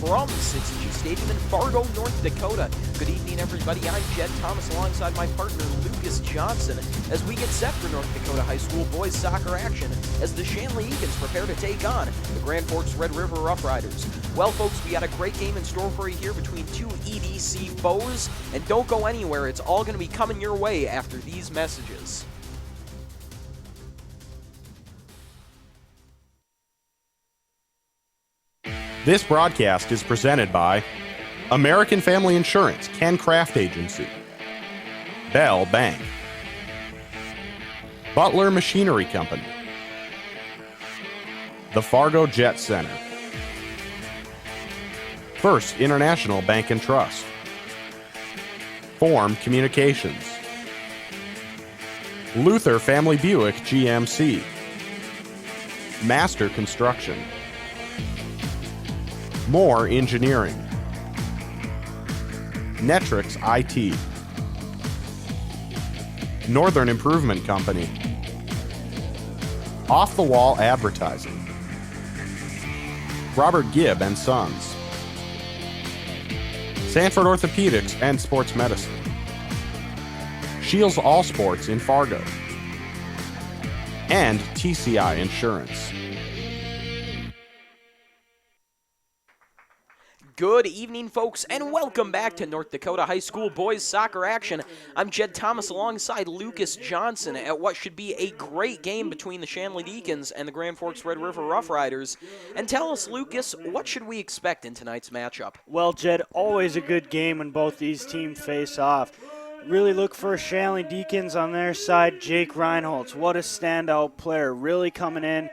from Cichy Stadium in Fargo, North Dakota. Good evening, everybody. I'm Jed Thomas alongside my partner Lucas Johnson as we get set for North Dakota High School boys soccer action as the Shanley Deacons prepare to take on the Grand Forks Red River Roughriders. Well, folks, we got a great game in store for you here between two EDC foes, and don't go anywhere. It's all going to be coming your way after these messages. This broadcast is presented by American Family Insurance, Ken Craft Agency, Bell Bank, Butler Machinery Company, the Fargo Jet Center, First International Bank and Trust, Form Communications, Luther Family Buick GMC, Master Construction, More Engineering, Netrix IT, Northern Improvement Company, Off the Wall Advertising, Robert Gibb and Sons, Sanford Orthopedics and Sports Medicine, Shields All Sports in Fargo, and TCI Insurance. Good evening, folks, and welcome back to North Dakota High School boys soccer action. I'm Jed Thomas alongside Lucas Johnson at what should be a great game between the Shanley Deacons and the Grand Forks Red River Roughriders. And tell us, Lucas, what should we expect in tonight's matchup? Well, Jed, always a good game when both these teams face off. Really look for Shanley Deacons on their side. Jake Reinholtz, what a standout player, really coming in,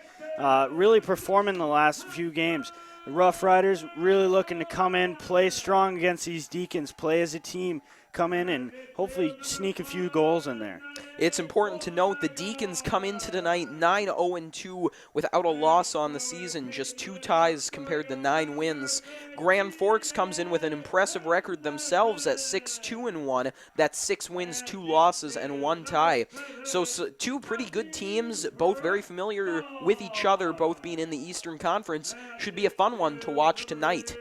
really performing the last few games. The Roughriders really looking to come in, play strong against these Deacons, play as a team, come in and hopefully sneak a few goals in there. It's important to note the Deacons come into tonight 9-0-2 without a loss on the season, just 2 ties compared to 9 wins. Grand Forks comes in with an impressive record themselves at 6-2-1. That's 6 wins, 2 losses, and 1 tie. So 2 pretty good teams, both very familiar with each other, both being in the Eastern Conference. Should be a fun one to watch tonight.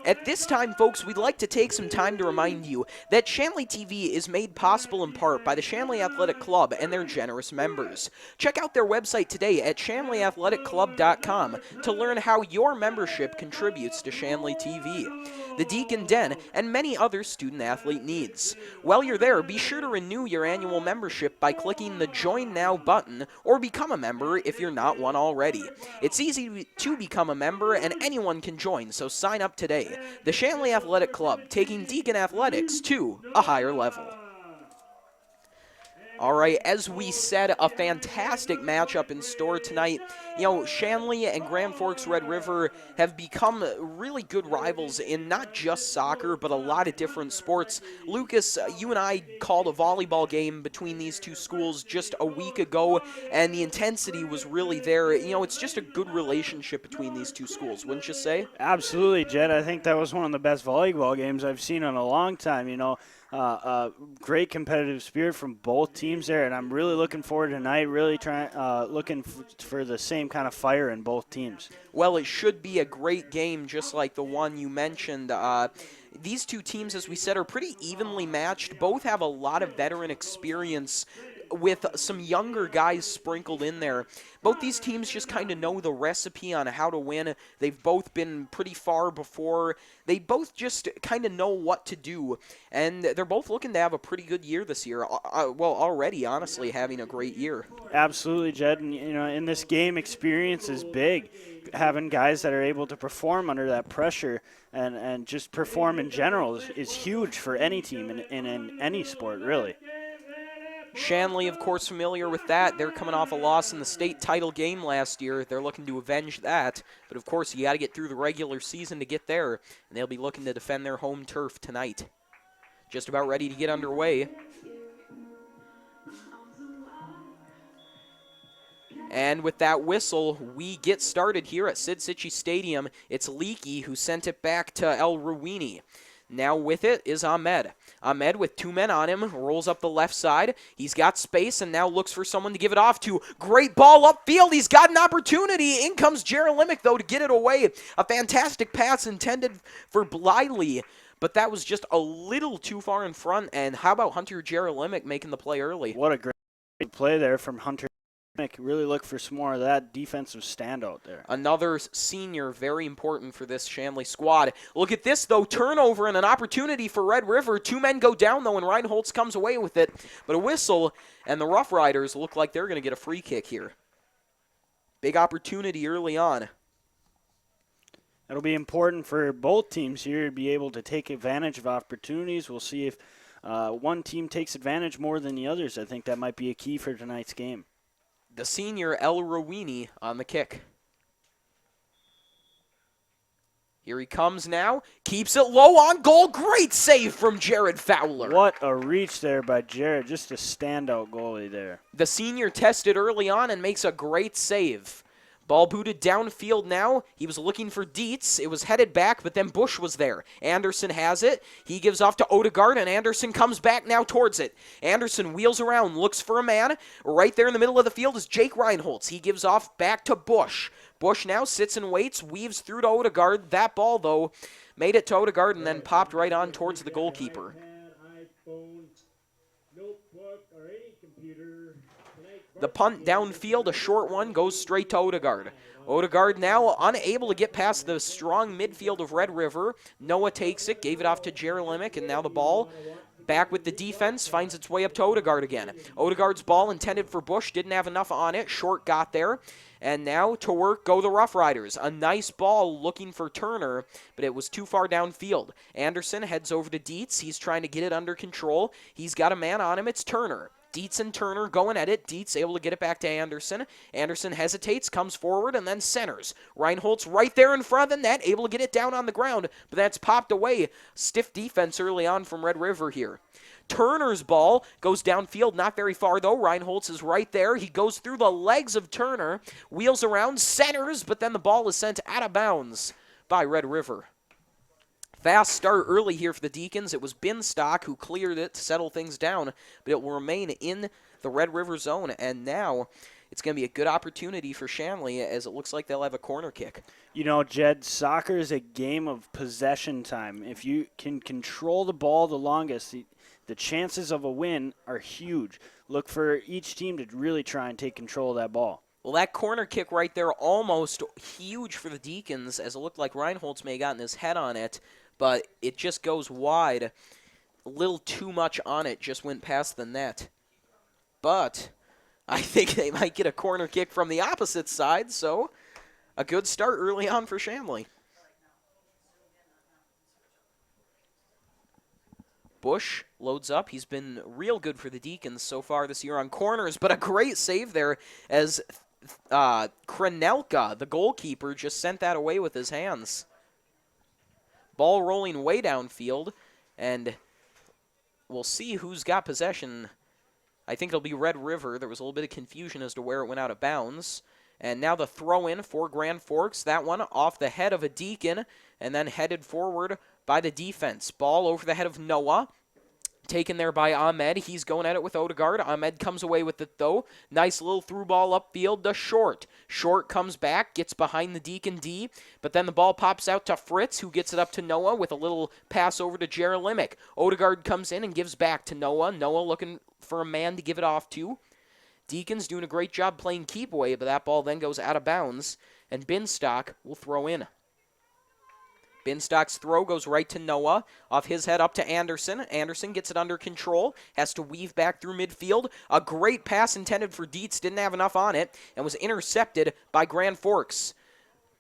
At this time, folks, we'd like to take some time to remind you that Shanley TV is made possible in part by the Shanley Athletic Club and their generous members. Check out their website today at shanleyathletic.club.com to learn how your membership contributes to Shanley TV, the Deacon Den, and many other student-athlete needs. While you're there, be sure to renew your annual membership by clicking the Join Now button or become a member if you're not one already. It's easy to become a member and anyone can join, so sign up today. The Shanley Athletic Club, taking Deacon athletics to a higher level. All right, as we said, a fantastic matchup in store tonight. You know, Shanley and Grand Forks Red River have become really good rivals in not just soccer, but a lot of different sports. Lucas, you and I called a volleyball game between these two schools just a week ago, and the intensity was really there. You know, it's just a good relationship between these two schools, wouldn't you say? Absolutely, Jed. I think that was one of the best volleyball games I've seen in a long time, you know. Great competitive spirit from both teams there, and I'm really looking forward tonight, really looking for the same kind of fire in both teams. Well, it should be a great game, just like the one you mentioned. These two teams, as we said, are pretty evenly matched. Both have a lot of veteran experience with some younger guys sprinkled in there. Both these teams just kind of know the recipe on how to win. They've both been pretty far before. They both just kind of know what to do, and they're both looking to have a pretty good year this year. Well, already, honestly, having a great year. Absolutely, Jed. And, you know, in this game, experience is big. Having guys that are able to perform under that pressure and just perform in general is huge for any team in any sport, really. Shanley, of course, familiar with that. They're coming off a loss in the state title game last year. They're looking to avenge that. But, of course, you got to get through the regular season to get there. And they'll be looking to defend their home turf tonight. Just about ready to get underway. And with that whistle, we get started here at Cichy Stadium. It's Leakey who sent it back to El Ruini. Now with it is Ahmed. Ahmed with 2 men on him, rolls up the left side. He's got space and now looks for someone to give it off to. Great ball upfield. He's got an opportunity. In comes Jerolimic, though, to get it away. A fantastic pass intended for Bliley, but that was just a little too far in front. And how about Hunter Jerolimic making the play early? What a great play there from Hunter. Really look for some more of that defensive standout there. Another senior, very important for this Shanley squad. Look at this, though. Turnover and an opportunity for Red River. 2 men go down, though, and Reinholz comes away with it. But a whistle, and the Roughriders look like they're going to get a free kick here. Big opportunity early on. It'll be important for both teams here to be able to take advantage of opportunities. We'll see if one team takes advantage more than the others. I think that might be a key for tonight's game. The senior El Rawini on the kick. Here he comes now. Keeps it low on goal. Great save from Jared Fowler. What a reach there by Jared. Just a standout goalie there. The senior tested early on and makes a great save. Ball booted downfield now. He was looking for Dietz. It was headed back, but then Bush was there. Anderson has it. He gives off to Odegaard, and Anderson comes back now towards it. Anderson wheels around, looks for a man. Right there in the middle of the field is Jake Reinholz. He gives off back to Bush. Bush now sits and waits, weaves through to Odegaard. That ball, though, made it to Odegaard and then popped right on towards the goalkeeper. The punt downfield, a short one, goes straight to Odegaard. Odegaard now unable to get past the strong midfield of Red River. Noah takes it, gave it off to Jerolimic, and now the ball back with the defense finds its way up to Odegaard again. Odegaard's ball intended for Bush, didn't have enough on it. Short got there. And now to work go the Roughriders. A nice ball looking for Turner, but it was too far downfield. Anderson heads over to Dietz. He's trying to get it under control. He's got a man on him. It's Turner. Dietz and Turner going at it. Dietz able to get it back to Anderson. Anderson hesitates, comes forward, and then centers. Reinholz right there in front of the net, able to get it down on the ground, but that's popped away. Stiff defense early on from Red River here. Turner's ball goes downfield, not very far though. Reinholz is right there. He goes through the legs of Turner, wheels around, centers, but then the ball is sent out of bounds by Red River. Fast start early here for the Deacons. It was Binstock who cleared it to settle things down, but it will remain in the Red River zone. And now it's going to be a good opportunity for Shanley as it looks like they'll have a corner kick. You know, Jed, soccer is a game of possession time. If you can control the ball the longest, the chances of a win are huge. Look for each team to really try and take control of that ball. Well, that corner kick right there almost huge for the Deacons, as it looked like Reinholz may have gotten his head on it, but it just goes wide. A little too much on it, just went past the net. But I think they might get a corner kick from the opposite side, so a good start early on for Shanley. Bush loads up. He's been real good for the Deacons so far this year on corners, but a great save there as Kranelka, the goalkeeper, just sent that away with his hands. Ball rolling way downfield, and we'll see who's got possession. I think it'll be Red River. There was a little bit of confusion as to where it went out of bounds. And now the throw-in for Grand Forks. That one off the head of a Deacon, and then headed forward by the defense. Ball over the head of Noah. Taken there by Ahmed. He's going at it with Odegaard. Ahmed comes away with it, though. Nice little through ball upfield to Short. Short comes back, gets behind the Deacon D, but then the ball pops out to Fritz, who gets it up to Noah with a little pass over to Jerolimic. Odegaard comes in and gives back to Noah. Noah looking for a man to give it off to. Deacons doing a great job playing keep away, but that ball then goes out of bounds, and Binstock will throw in. Binstock's throw goes right to Noah. Off his head up to Anderson. Anderson gets it under control. Has to weave back through midfield. A great pass intended for Dietz. Didn't have enough on it. And was intercepted by Grand Forks.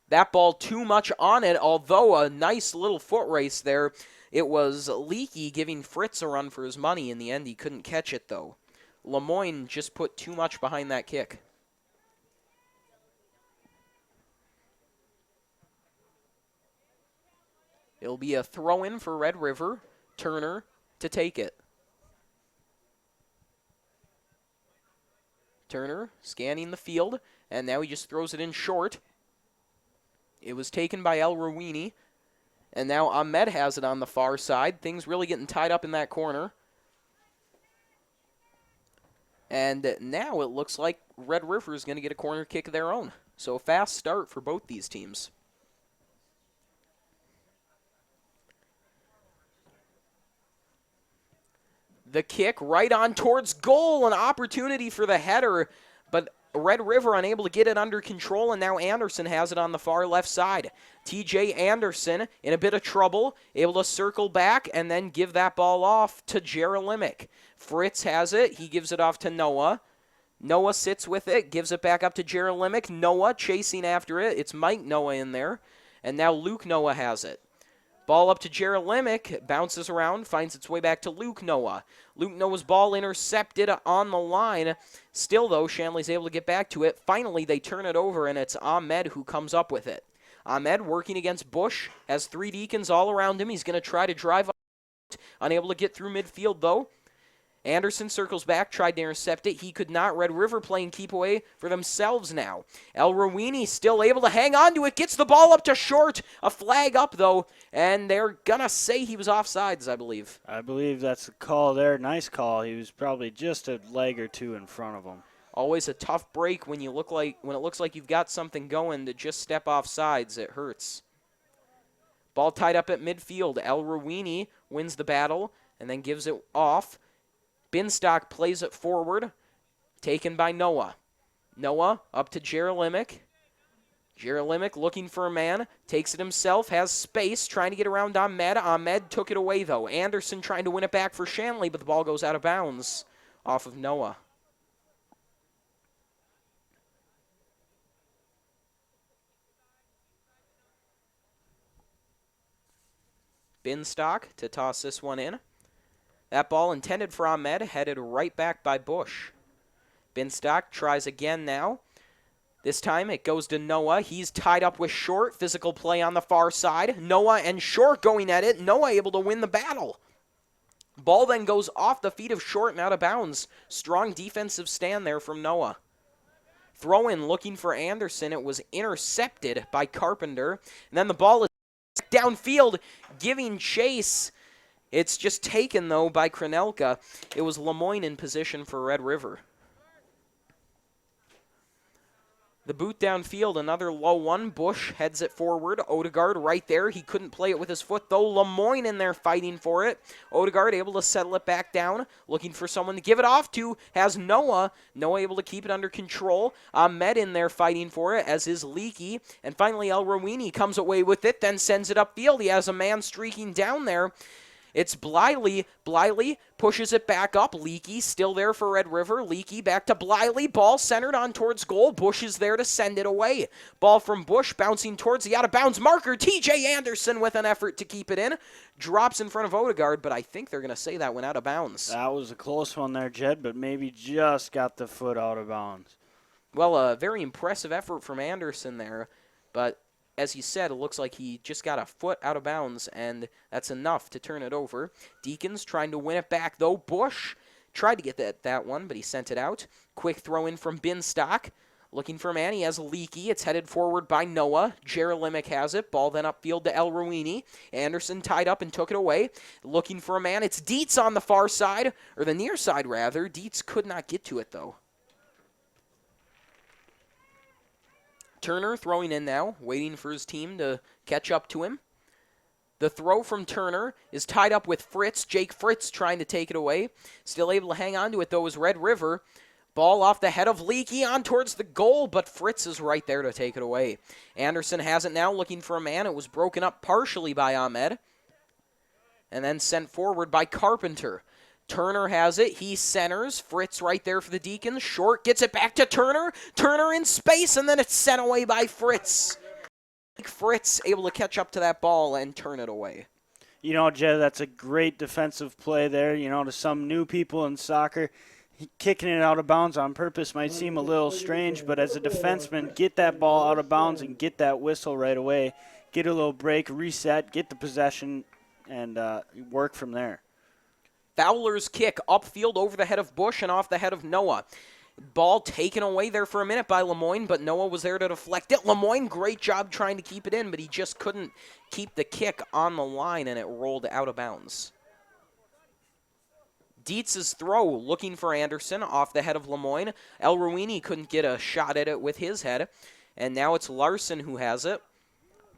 That ball too much on it. Although a nice little foot race there. It was Leakey giving Fritz a run for his money. In the end, he couldn't catch it though. Lemoyne just put too much behind that kick. It'll be a throw-in for Red River. Turner to take it. Turner scanning the field, and now he just throws it in short. It was taken by El Rawini, And now Ahmed has it on the far side. Things really getting tied up in that corner. And now it looks like Red River is going to get a corner kick of their own. So a fast start for both these teams. The kick right on towards goal. An opportunity for the header, but Red River unable to get it under control, and now Anderson has it on the far left side. TJ Anderson in a bit of trouble, able to circle back and then give that ball off to Jerolimic. Fritz has it. He gives it off to Noah. Noah sits with it, gives it back up to Jerolimic. Noah chasing after it. It's Mike Noah in there, and now Luke Noah has it. Ball up to Jerolimic, bounces around, finds its way back to Luke Noah. Luke Noah's ball intercepted on the line. Still, though, Shanley's able to get back to it. Finally, they turn it over, and it's Ahmed who comes up with it. Ahmed working against Bush, has 3 Deacons all around him. He's going to try to drive up. Unable to get through midfield, though. Anderson circles back, tried to intercept it. He could not. Red River playing keep away for themselves now. El Rouini still able to hang on to it, gets the ball up to short. A flag up, though, and they're going to say he was offsides, I believe. I believe that's the call there. Nice call. He was probably just a leg or two in front of him. Always a tough break when it looks like you've got something going to just step off sides. It hurts. Ball tied up at midfield. El Rouini wins the battle and then gives it off. Binstock plays it forward, taken by Noah. Noah up to Jerolimic. Jerolimic looking for a man, takes it himself, has space, trying to get around Ahmed. Ahmed took it away, though. Anderson trying to win it back for Shanley, but the ball goes out of bounds off of Noah. Binstock to toss this one in. That ball intended for Ahmed, headed right back by Bush. Binstock tries again now. This time it goes to Noah. He's tied up with Short. Physical play on the far side. Noah and Short going at it. Noah able to win the battle. Ball then goes off the feet of Short and out of bounds. Strong defensive stand there from Noah. Throw in looking for Anderson. It was intercepted by Carpenter. And then the ball is downfield, giving chase. It's just taken, though, by Kranelka. It was Lemoyne in position for Red River. The boot downfield, another low one. Bush heads it forward. Odegaard right there. He couldn't play it with his foot, though. Lemoyne in there fighting for it. Odegaard able to settle it back down. Looking for someone to give it off to. Has Noah. Noah able to keep it under control. Ahmed in there fighting for it, as is Leakey. And finally, El Rouini comes away with it, then sends it upfield. He has a man streaking down there. It's Bliley. Bliley pushes it back up. Leakey still there for Red River. Leakey back to Bliley. Ball centered on towards goal. Bush is there to send it away. Ball from Bush bouncing towards the out-of-bounds marker. TJ Anderson with an effort to keep it in. Drops in front of Odegaard, but I think they're going to say that went out of bounds. That was a close one there, Jed, but maybe just got the foot out of bounds. Well, a very impressive effort from Anderson there, but as he said, it looks like he just got a foot out of bounds, and that's enough to turn it over. Deacons trying to win it back, though. Bush tried to get that one, but he sent it out. Quick throw in from Binstock. Looking for a man. He has Leakey. It's headed forward by Noah. Jerolimic has it. Ball then upfield to El Rouini. Anderson tied up and took it away. Looking for a man. It's Dietz on the far side, or the near side, rather. Dietz could not get to it, though. Turner throwing in now, waiting for his team to catch up to him. The throw from Turner is tied up with Fritz. Jake Fritz trying to take it away. Still able to hang on to it, though, is Red River. Ball off the head of Leakey on towards the goal, but Fritz is right there to take it away. Anderson has it now, looking for a man. It was broken up partially by Ahmed, and then sent forward by Carpenter. Turner has it. He centers. Fritz right there for the Deacons. Short gets it back to Turner. Turner in space, and then it's sent away by Fritz. Fritz able to catch up to that ball and turn it away. You know, Jed, that's a great defensive play there. You know, to some new people in soccer, kicking it out of bounds on purpose might seem a little strange, but as a defenseman, get that ball out of bounds and get that whistle right away. Get a little break, reset, get the possession, and work from there. Fowler's kick upfield over the head of Bush and off the head of Noah. Ball taken away there for a minute by Lemoyne, but Noah was there to deflect it. Lemoyne, great job trying to keep it in, but he just couldn't keep the kick on the line, and it rolled out of bounds. Dietz's throw looking for Anderson off the head of Lemoyne. El Ruini couldn't get a shot at it with his head, and now it's Larson who has it.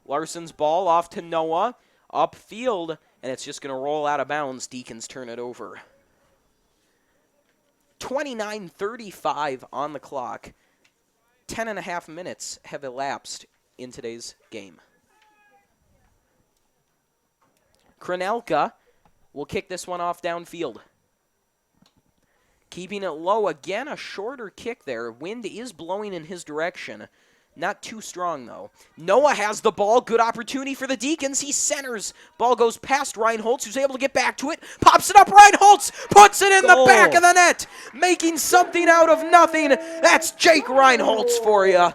Larson's ball off to Noah, upfield, and it's just going to roll out of bounds. Deacons turn it over. 29:35 on the clock. 10.5 minutes have elapsed in today's game. Kranelka will kick this one off downfield. Keeping it low again, a shorter kick there. Wind is blowing in his direction. Not too strong, though. Noah has the ball. Good opportunity for the Deacons. He centers. Ball goes past Reinholtz, who's able to get back to it. Pops it up. Reinholtz puts it in the back of the net. Making something out of nothing. That's Jake Reinholtz for you.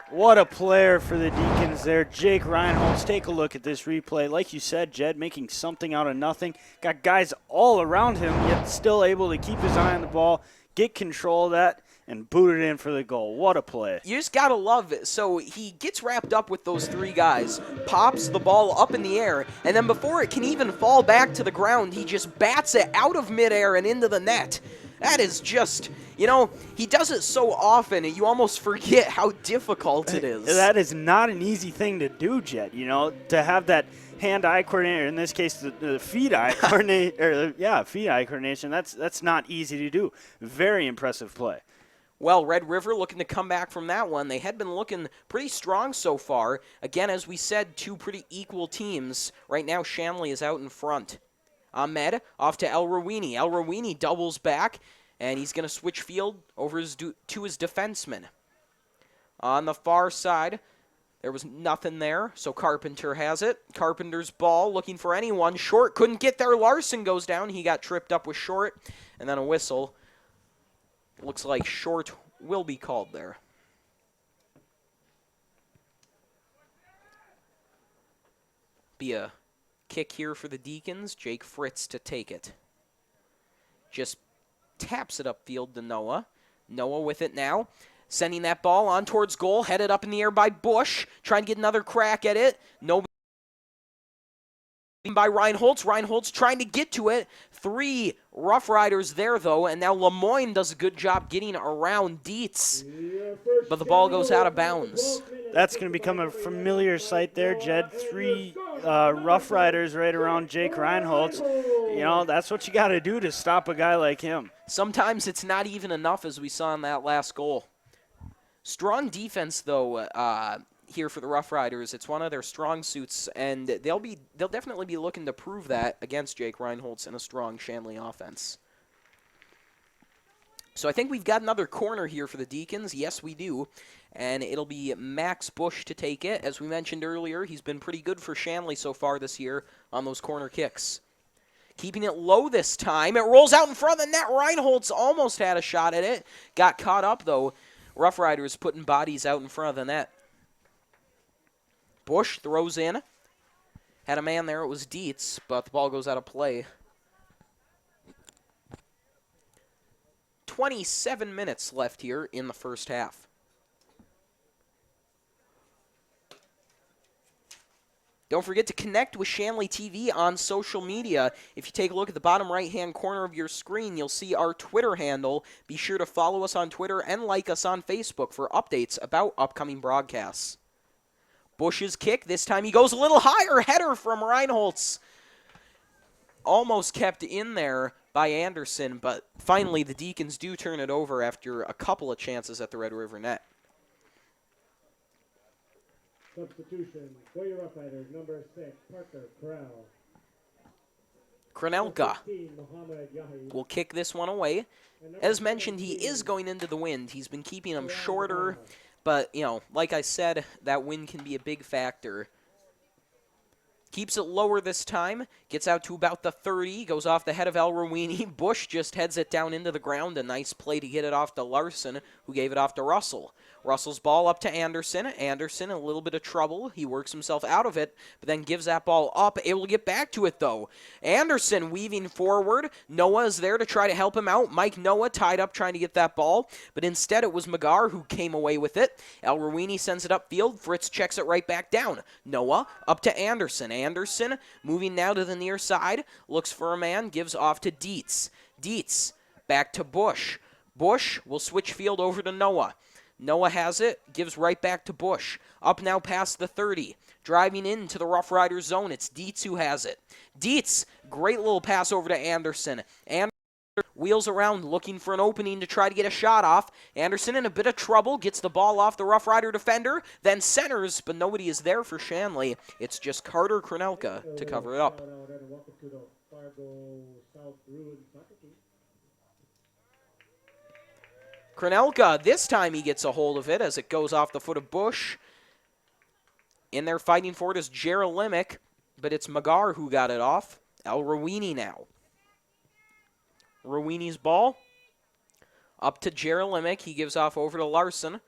What a player for the Deacons there. Jake Reinholtz, take a look at this replay. Like you said, Jed, making something out of nothing. Got guys all around him, yet still able to keep his eye on the ball, get control of that, and boot it in for the goal. What a play. You just got to love it. So he gets wrapped up with those three guys, pops the ball up in the air, and then before it can even fall back to the ground, he just bats it out of midair and into the net. That is just, he does it so often, and you almost forget how difficult it is. That is not an easy thing to do, Jet, to have that hand-eye coordinator, in this case the feet-eye coordination, that's not easy to do. Very impressive play. Well, Red River looking to come back from that one. They had been looking pretty strong so far. Again, as we said, two pretty equal teams. Right now, Shanley is out in front. Ahmed off to El Ruini. El Ruini doubles back, and he's going to switch field over to his defenseman. On the far side, there was nothing there, so Carpenter has it. Carpenter's ball looking for anyone. Short couldn't get there. Larson goes down. He got tripped up with Short, and then a whistle. Looks like Short will be called there. Be a kick here for the Deacons. Jake Fritz to take it. Just taps it upfield to Noah. Noah with it now. Sending that ball on towards goal. Headed up in the air by Bush. Trying to get another crack at it. Nobody by Reinholtz. Reinholtz trying to get to it. 3 Roughriders there, though, and now Lemoyne does a good job getting around Dietz. But the ball goes out of bounds. That's going to become a familiar sight there, Jed. 3 Roughriders right around Jake Reinholtz. That's what you got to do to stop a guy like him. Sometimes it's not even enough, as we saw in that last goal. Strong defense, though, here for the Roughriders. It's one of their strong suits, and they'll definitely be looking to prove that against Jake Reinholtz in a strong Shanley offense. So I think we've got another corner here for the Deacons. Yes, we do. And it'll be Max Bush to take it. As we mentioned earlier, he's been pretty good for Shanley so far this year on those corner kicks. Keeping it low this time. It rolls out in front of the net. Reinholtz almost had a shot at it. Got caught up, though. Roughriders putting bodies out in front of the net. Bush throws in. Had a man there. It was Dietz, but the ball goes out of play. 27 minutes left here in the first half. Don't forget to connect with Shanley TV on social media. If you take a look at the bottom right-hand corner of your screen, you'll see our Twitter handle. Be sure to follow us on Twitter and like us on Facebook for updates about upcoming broadcasts. Bush's kick. This time he goes a little higher. Header from Reinholtz. Almost kept in there by Anderson, but finally the Deacons do turn it over after a couple of chances at the Red River net. Substitution for your Roughriders, number 6, Parker Corral. Kranelka will kick this one away. As mentioned, he is going into the wind. He's been keeping him shorter, but, like I said, that wind can be a big factor. Keeps it lower this time. Gets out to about the 30. Goes off the head of El Ruini. Bush just heads it down into the ground. A nice play to get it off to Larson, who gave it off to Russell. Russell's ball up to Anderson. Anderson in a little bit of trouble. He works himself out of it, but then gives that ball up. Able to get back to it, though. Anderson weaving forward. Noah is there to try to help him out. Mike Noah tied up trying to get that ball, but instead it was Magar who came away with it. El Ruini sends it upfield. Fritz checks it right back down. Noah up to Anderson. Anderson moving now to the near side. Looks for a man. Gives off to Dietz. Dietz back to Bush. Bush will switch field over to Noah. Noah has it, gives right back to Bush. Up now past the 30. Driving into the Roughriders zone, it's Dietz who has it. Dietz, great little pass over to Anderson. Anderson wheels around looking for an opening to try to get a shot off. Anderson in a bit of trouble, gets the ball off the Roughrider defender, then centers, but nobody is there for Shanley. It's just Carter Kronelka to cover it up. Kronelka, this time he gets a hold of it as it goes off the foot of Bush. In there fighting for it is Jerolimic, but it's Magar who got it off. El Ruini now. Ruini's ball. Up to Jerolimic. He gives off over to Larson.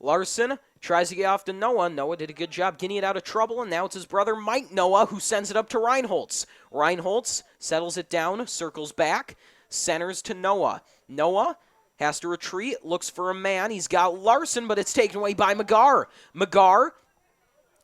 Larson tries to get off to Noah. Noah did a good job getting it out of trouble, and now it's his brother Mike Noah who sends it up to Reinholtz. Reinholtz settles it down, circles back, centers to Noah. Noah has to retreat, looks for a man. He's got Larson, but it's taken away by Magar. Magar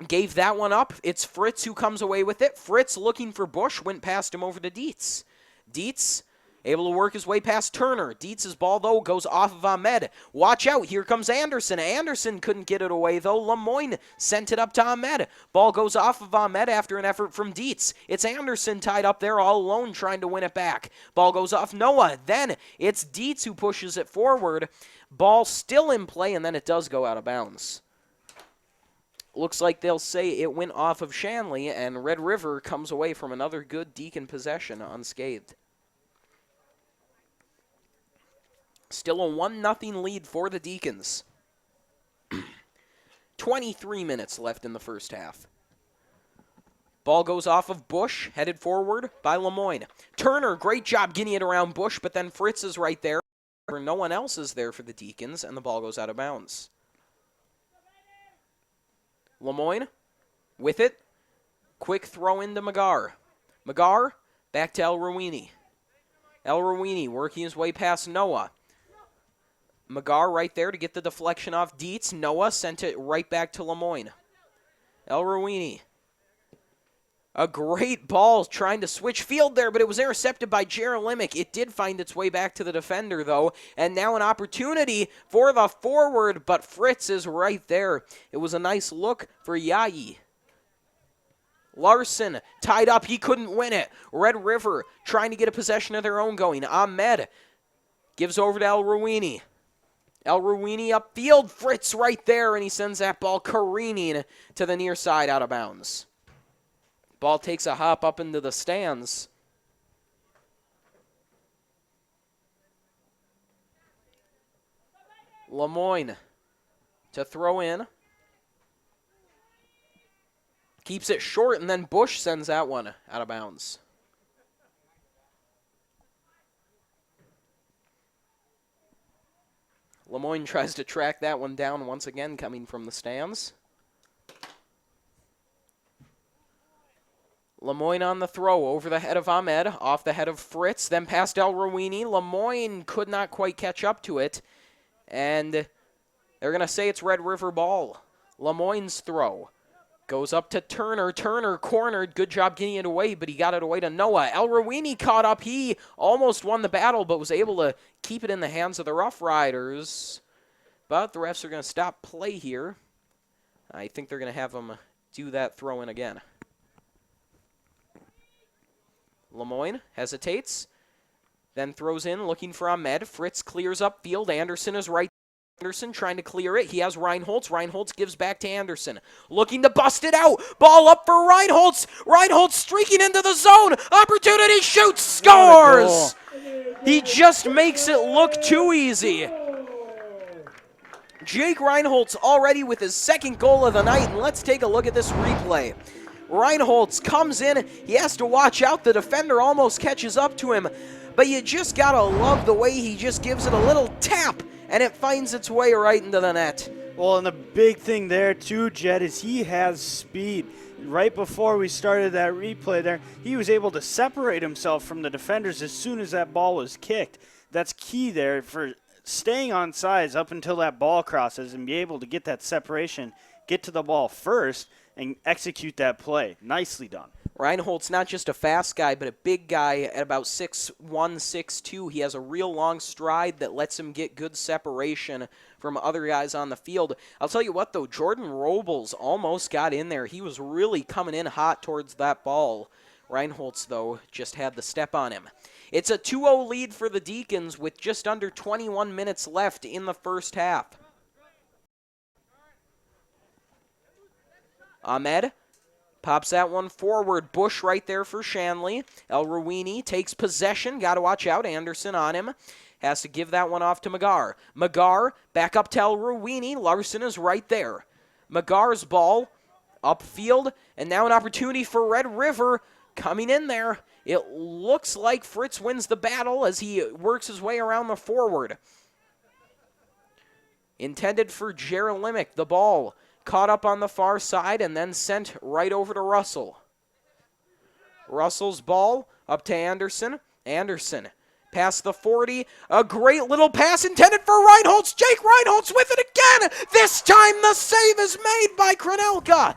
gave that one up. It's Fritz who comes away with it. Fritz looking for Bush, went past him over to Dietz. Dietz able to work his way past Turner. Dietz's ball, though, goes off of Ahmed. Watch out, here comes Anderson. Anderson couldn't get it away, though. Lemoyne sent it up to Ahmed. Ball goes off of Ahmed after an effort from Dietz. It's Anderson tied up there all alone trying to win it back. Ball goes off Noah. Then it's Dietz who pushes it forward. Ball still in play, and then it does go out of bounds. Looks like they'll say it went off of Shanley, and Red River comes away from another good Deacon possession unscathed. Still a 1-0 lead for the Deacons. 23 minutes left in the first half. Ball goes off of Bush, headed forward by Lemoyne. Turner, great job getting it around Bush, but then Fritz is right there. No one else is there for the Deacons, and the ball goes out of bounds. Lemoyne with it. Quick throw into Magar. Magar back to El Ruini. El Ruini working his way past Noah. Magar right there to get the deflection off Dietz. Noah sent it right back to Lemoyne. El Ruini. A great ball trying to switch field there, but it was intercepted by Jerolimic. It did find its way back to the defender, though. And now an opportunity for the forward, but Fritz is right there. It was a nice look for Yayi. Larson tied up. He couldn't win it. Red River trying to get a possession of their own going. Ahmed gives over to El Ruini. El Ruini upfield. Fritz right there, and he sends that ball careening to the near side out of bounds. Ball takes a hop up into the stands. Lemoyne to throw in. Keeps it short, and then Bush sends that one out of bounds. Lemoyne tries to track that one down once again, coming from the stands. Lemoyne on the throw, over the head of Ahmed, off the head of Fritz, then past El Ruini. Lemoyne could not quite catch up to it, and they're going to say it's Red River ball. Lemoyne's throw goes up to Turner. Turner cornered. Good job getting it away, but he got it away to Noah. El Ruini caught up. He almost won the battle, but was able to keep it in the hands of the Roughriders. But the refs are going to stop play here. I think they're going to have them do that throw in again. Lemoyne hesitates, then throws in, looking for Ahmed. Fritz clears up field. Anderson is right. Anderson trying to clear it. He has Reinholtz. Reinholtz gives back to Anderson. Looking to bust it out. Ball up for Reinholtz. Reinholtz streaking into the zone. Opportunity, shoots, scores! He just makes it look too easy. Jake Reinholtz already with his second goal of the night, and let's take a look at this replay. Reinholtz comes in. He has to watch out. The defender almost catches up to him, but you just got to love the way he just gives it a little tap, and it finds its way right into the net. Well, and the big thing there, too, Jed, is he has speed. Right before we started that replay there, he was able to separate himself from the defenders as soon as that ball was kicked. That's key there for staying on sides up until that ball crosses and be able to get that separation, get to the ball first, and execute that play. Nicely done. Reinholdt's not just a fast guy, but a big guy at about 6'1", 6'2". He has a real long stride that lets him get good separation from other guys on the field. I'll tell you what, though, Jordan Robles almost got in there. He was really coming in hot towards that ball. Reinholdt's, though, just had the step on him. It's a 2-0 lead for the Deacons with just under 21 minutes left in the first half. Ahmed pops that one forward. Bush right there for Shanley. El Rouini takes possession. Got to watch out. Anderson on him. Has to give that one off to Magar. Magar back up to El Rouini. Larson is right there. Magar's ball upfield. And now an opportunity for Red River coming in there. It looks like Fritz wins the battle as he works his way around the forward. Intended for Jerolimic. The ball caught up on the far side and then sent right over to Russell. Russell's ball up to Anderson. Anderson past the 40. A great little pass intended for Reinholtz. Jake Reinholtz with it again. This time the save is made by Kranelka.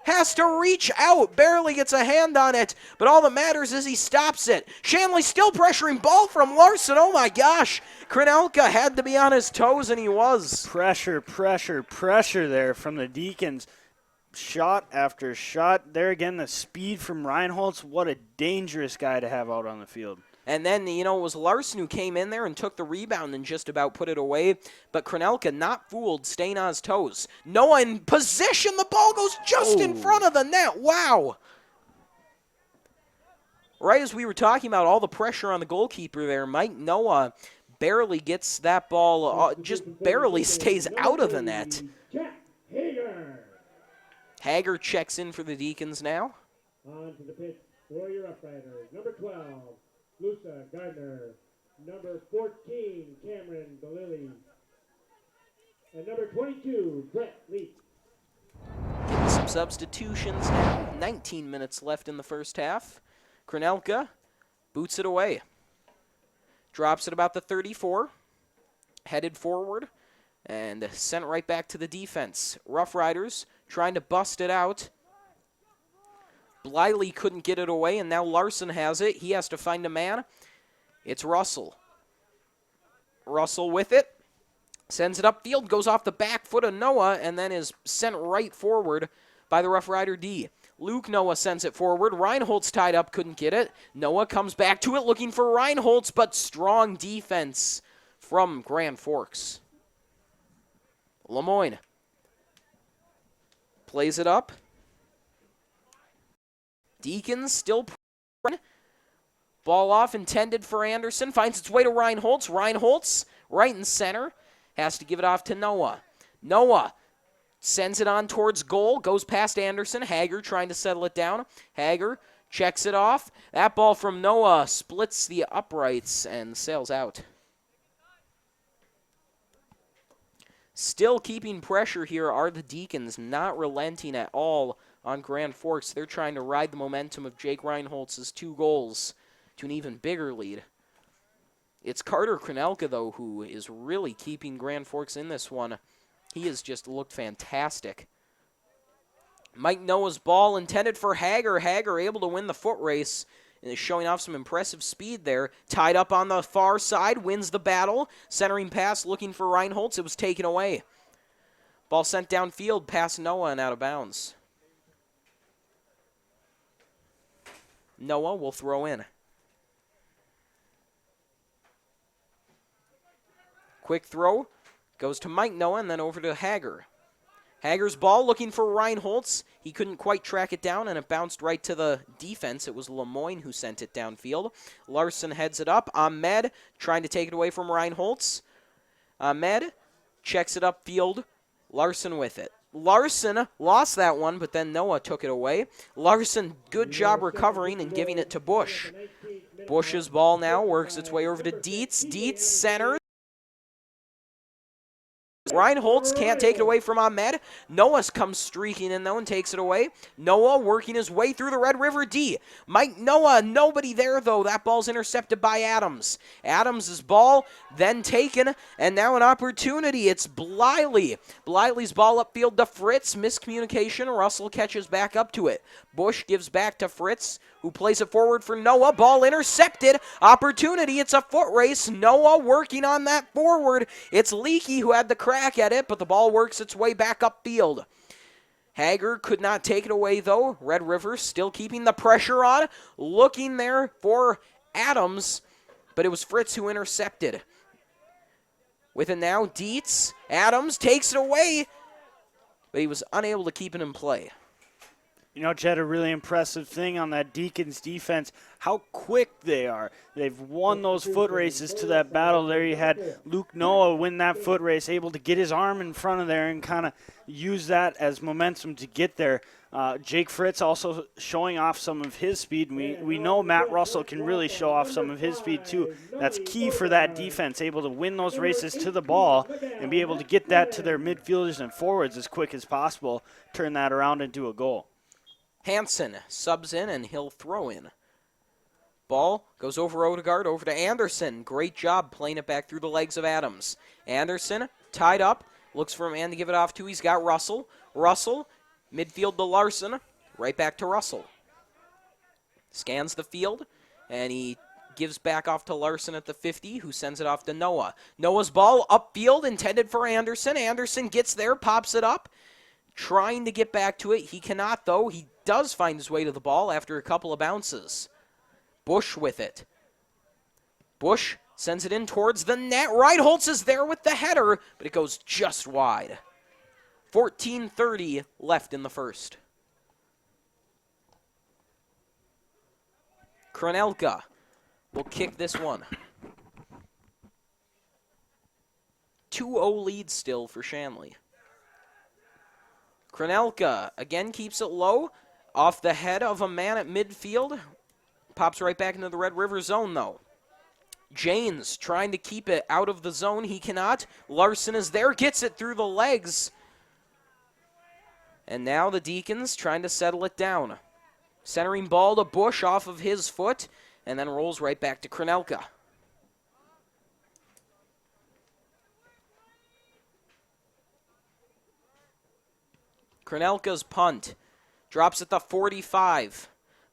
Has to reach out, barely gets a hand on it, but all that matters is he stops it. Shanley still pressuring, ball from Larson. Oh my gosh, Kranelka had to be on his toes, and he was. Pressure, pressure, pressure there from the Deacons. Shot after shot. There again, the speed from Reinholtz. What a dangerous guy to have out on the field. And then, it was Larson who came in there and took the rebound and just about put it away. But Kranelka, not fooled, staying on his toes. Noah in position. The ball goes just in front of the net. Wow. Right as we were talking about all the pressure on the goalkeeper there, Mike Noah barely gets that ball, just barely stays out of the net. Hager checks in for the Deacons now. On to the pitch for your Roughriders. Number 12. Lusa Gardner, number 14, Cameron Belilli, and number 22, Brett Leach. Getting some substitutions now. 19 minutes left in the first half. Kranelka boots it away. Drops it about the 34. Headed forward and sent right back to the defense. Roughriders trying to bust it out. Bliley couldn't get it away, and now Larson has it. He has to find a man. It's Russell. Russell with it. Sends it upfield, goes off the back foot of Noah, and then is sent right forward by the Rough Rider D. Luke Noah sends it forward. Reinholdt's tied up, couldn't get it. Noah comes back to it, looking for Reinholdt's, but strong defense from Grand Forks. Lemoyne plays it up. Deacons still ball off, intended for Anderson. Finds its way to Reinholdt's. Reinholdt's right in center. Has to give it off to Noah. Noah sends it on towards goal. Goes past Anderson. Hager trying to settle it down. Hager checks it off. That ball from Noah splits the uprights and sails out. Still keeping pressure here are the Deacons, not relenting at all on Grand Forks. They're trying to ride the momentum of Jake Reinholtz's 2 goals to an even bigger lead. It's Carter Kranelka, though, who is really keeping Grand Forks in this one. He has just looked fantastic. Mike Noah's ball intended for Hager. Hager able to win the foot race and is showing off some impressive speed there. Tied up on the far side, wins the battle. Centering pass looking for Reinholdt's. It was taken away. Ball sent downfield past Noah and out of bounds. Noah will throw in. Quick throw goes to Mike Noah and then over to Hager. Hager's ball looking for Reinholdt's. He couldn't quite track it down and it bounced right to the defense. It was Lemoyne who sent it downfield. Larson heads it up. Ahmed trying to take it away from Reinholdt's. Ahmed checks it upfield. Larson with it. Larson lost that one, but then Noah took it away. Larson, good job recovering and giving it to Bush. Bush's ball now works its way over to Dietz. Dietz center. Reinholtz can't take it away from Ahmed. Noah comes streaking in, though, and takes it away. Noah working his way through the Red River D. Mike Noah, nobody there, though. That ball's intercepted by Adams. Adams' ball then taken, and now an opportunity. It's Bliley. Bliley's ball upfield to Fritz. Miscommunication. Russell catches back up to it. Bush gives back to Fritz, who plays it forward for Noah. Ball intercepted. Opportunity. It's a foot race. Noah working on that forward. It's Leakey who had the crack at it, but the ball works its way back upfield. Hager could not take it away, though. Red River still keeping the pressure on. Looking there for Adams, but it was Fritz who intercepted. With it now, Dietz. Adams takes it away, but he was unable to keep it in play. You know, Jed, a really impressive thing on that Deacons defense, how quick they are. They've won those foot races to that battle. There you had Luke Noah win that foot race, able to get his arm in front of there and kind of use that as momentum to get there. Jake Fritz also showing off some of his speed. We know Matt Russell can really show off some of his speed too. That's key for that defense, able to win those races to the ball and be able to get that to their midfielders and forwards as quick as possible, turn that around into a goal. Hansen subs in, and he'll throw in. Ball goes over Odegaard, over to Anderson. Great job playing it back through the legs of Adams. Anderson tied up, looks for a man to give it off to. He's got Russell. Russell, midfield to Larson, right back to Russell. Scans the field, and he gives back off to Larson at the 50, who sends it off to Noah. Noah's ball upfield, intended for Anderson. Anderson gets there, pops it up, trying to get back to it. He cannot, though. He does find his way to the ball after a couple of bounces. Bush with it. Bush sends it in towards the net. Reinholtz is there with the header, but it goes just wide. 14:30 left in the first. Kranelka will kick this one. 2-0 lead still for Shanley. Kranelka again keeps it low, off the head of a man at midfield. Pops right back into the Red River zone, though. Janes trying to keep it out of the zone. He cannot. Larson is there, gets it through the legs. And now the Deacons trying to settle it down. Centering ball to Bush off of his foot, and then rolls right back to Kranelka. Kranelka's punt. Drops at the 45.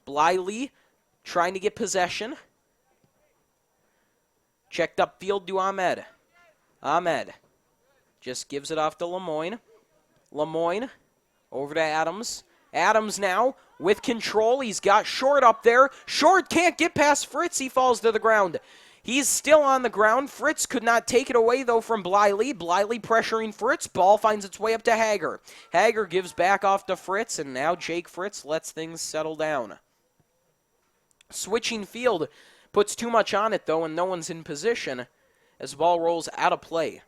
Bliley trying to get possession. Checked up field to Ahmed. Ahmed just gives it off to Lemoyne. Lemoyne over to Adams. Adams now with control. He's got Short up there. Short can't get past Fritz. He falls to the ground. He's still on the ground. Fritz could not take it away, though, from Bliley. Bliley pressuring Fritz. Ball finds its way up to Hager. Hager gives back off to Fritz, and now Jake Fritz lets things settle down. Switching field puts too much on it, though, and no one's in position as the ball rolls out of play.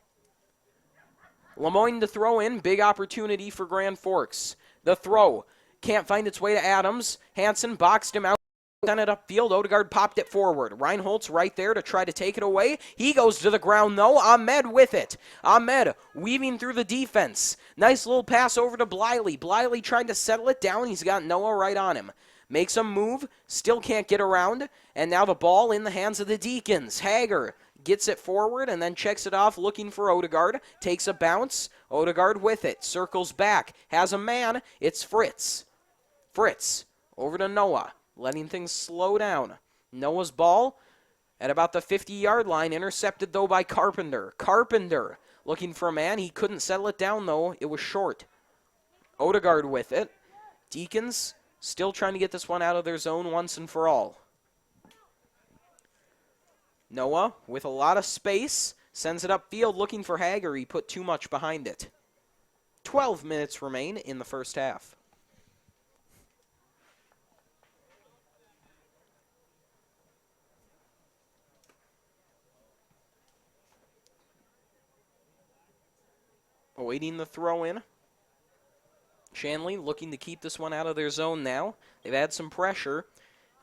Lemoyne to throw in. Big opportunity for Grand Forks. The throw can't find its way to Adams. Hansen boxed him out. Sent it upfield. Odegaard popped it forward. Reinholtz right there to try to take it away. He goes to the ground, though. Ahmed with it. Ahmed weaving through the defense. Nice little pass over to Bliley. Bliley trying to settle it down. He's got Noah right on him. Makes a move. Still can't get around. And now the ball in the hands of the Deacons. Hager gets it forward and then checks it off looking for Odegaard. Takes a bounce. Odegaard with it. Circles back. Has a man. It's Fritz. Fritz over to Noah. Letting things slow down. Noah's ball at about the 50-yard line. Intercepted, though, by Carpenter. Carpenter looking for a man. He couldn't settle it down, though. It was Short. Odegaard with it. Deacons still trying to get this one out of their zone once and for all. Noah with a lot of space. Sends it upfield looking for Hager. He put too much behind it. 12 minutes remain in the first half. Awaiting the throw in. Shanley looking to keep this one out of their zone now. They've had some pressure.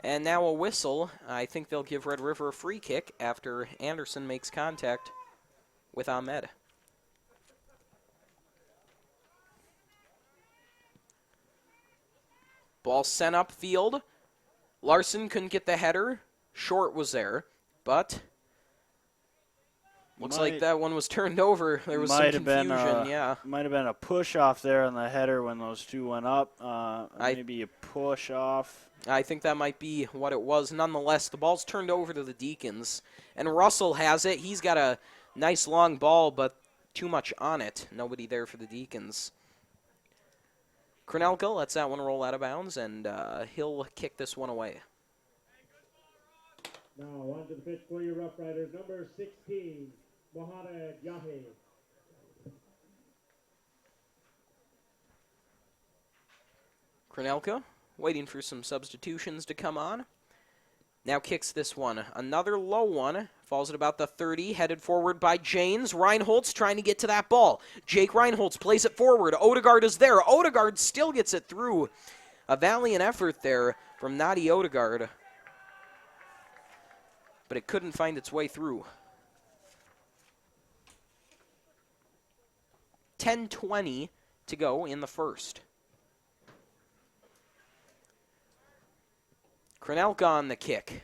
And now a whistle. I think they'll give Red River a free kick after Anderson makes contact with Ahmed. Ball sent upfield. Larson couldn't get the header. Short was there, but looks like that one was turned over. There was some confusion, yeah. Might have been a push off there on the header when those two went up. Maybe a push off. I think that might be what it was. Nonetheless, the ball's turned over to the Deacons, and Russell has it. He's got a nice long ball, but too much on it. Nobody there for the Deacons. Krenelka lets that one roll out of bounds, and he'll kick this one away. Now on to the pitch for your Roughriders, number 16, Mohamed Yahe. Krenelka waiting for some substitutions to come on. Now kicks this one. Another low one. Falls at about the 30. Headed forward by Janes. Reinholtz trying to get to that ball. Jake Reinholtz plays it forward. Odegaard is there. Odegaard still gets it through. A valiant effort there from Nadi Odegaard. But it couldn't find its way through. 10:20 to go in the first. Krenelka on the kick.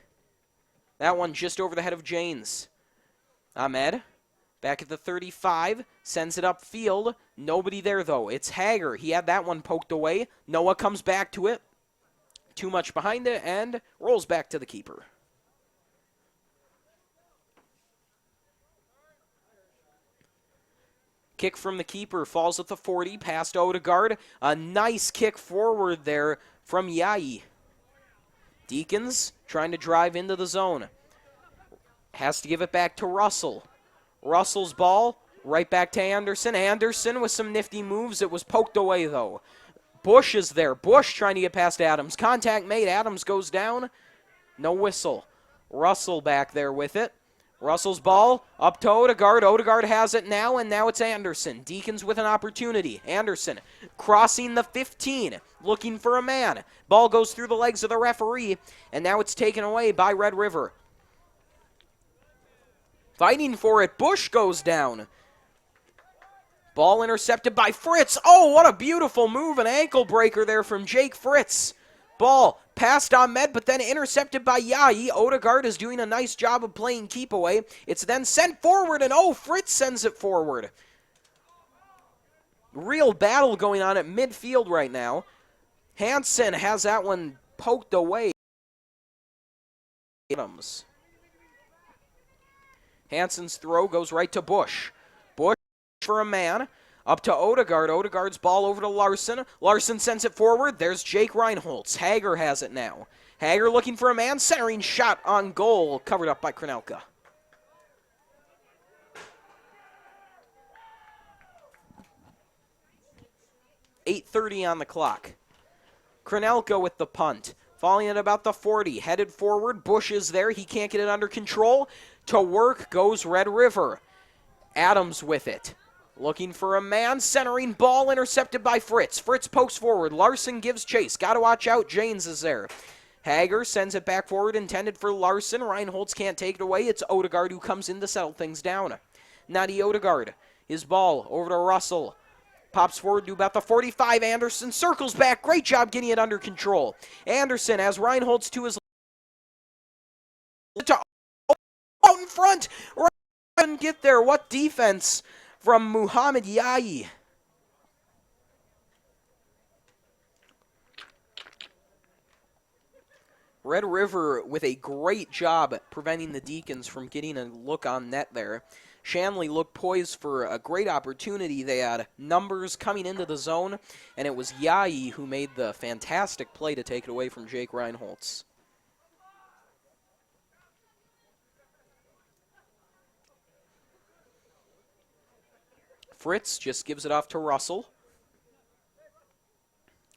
That one just over the head of Janes. Ahmed, back at the 35, sends it upfield. Nobody there, though. It's Hager. He had that one poked away. Noah comes back to it. Too much behind it, and rolls back to the keeper. Kick from the keeper, falls at the 40, past Odegaard. A nice kick forward there from Yai. Deacons trying to drive into the zone. Has to give it back to Russell. Russell's ball right back to Anderson. Anderson with some nifty moves. It was poked away, though. Bush is there. Bush trying to get past Adams. Contact made. Adams goes down. No whistle. Russell back there with it. Russell's ball up to Odegaard. Odegaard has it now, and now it's Anderson. Deacons with an opportunity. Anderson crossing the 15, looking for a man. Ball goes through the legs of the referee, and now it's taken away by Red River. Fighting for it. Bush goes down. Ball intercepted by Fritz. Oh, what a beautiful move. An ankle breaker there from Jake Fritz. Ball past Ahmed, but then intercepted by Yai. Odegaard is doing a nice job of playing keep away. It's then sent forward, and oh, Fritz sends it forward. Real battle going on at midfield right now. Hansen has that one poked away. Adams. Hansen's throw goes right to Bush. Bush for a man. Up to Odegaard. Odegaard's ball over to Larson. Larson sends it forward. There's Jake Reinholtz. Hager has it now. Hager looking for a man. Centering shot on goal. Covered up by Krenelka. .8:30 on the clock. Krenelka with the punt. Falling at about the 40. Headed forward. Bush is there. He can't get it under control. To work goes Red River. Adams with it. Looking for a man, centering ball, intercepted by Fritz. Fritz pokes forward. Larson gives chase. Got to watch out. Janes is there. Hager sends it back forward, intended for Larson. Reinholtz can't take it away. It's Odegaard who comes in to settle things down. Nadi Odegaard. His ball over to Russell. Pops forward to about the 45. Anderson circles back. Great job getting it under control. Anderson has Reinholtz to his out in front. Couldn't get there. What defense from Muhammad Yai. Red River with a great job preventing the Deacons from getting a look on net there. Shanley looked poised for a great opportunity. They had numbers coming into the zone, and it was Yai who made the fantastic play to take it away from Jake Reinholtz. Fritz just gives it off to Russell.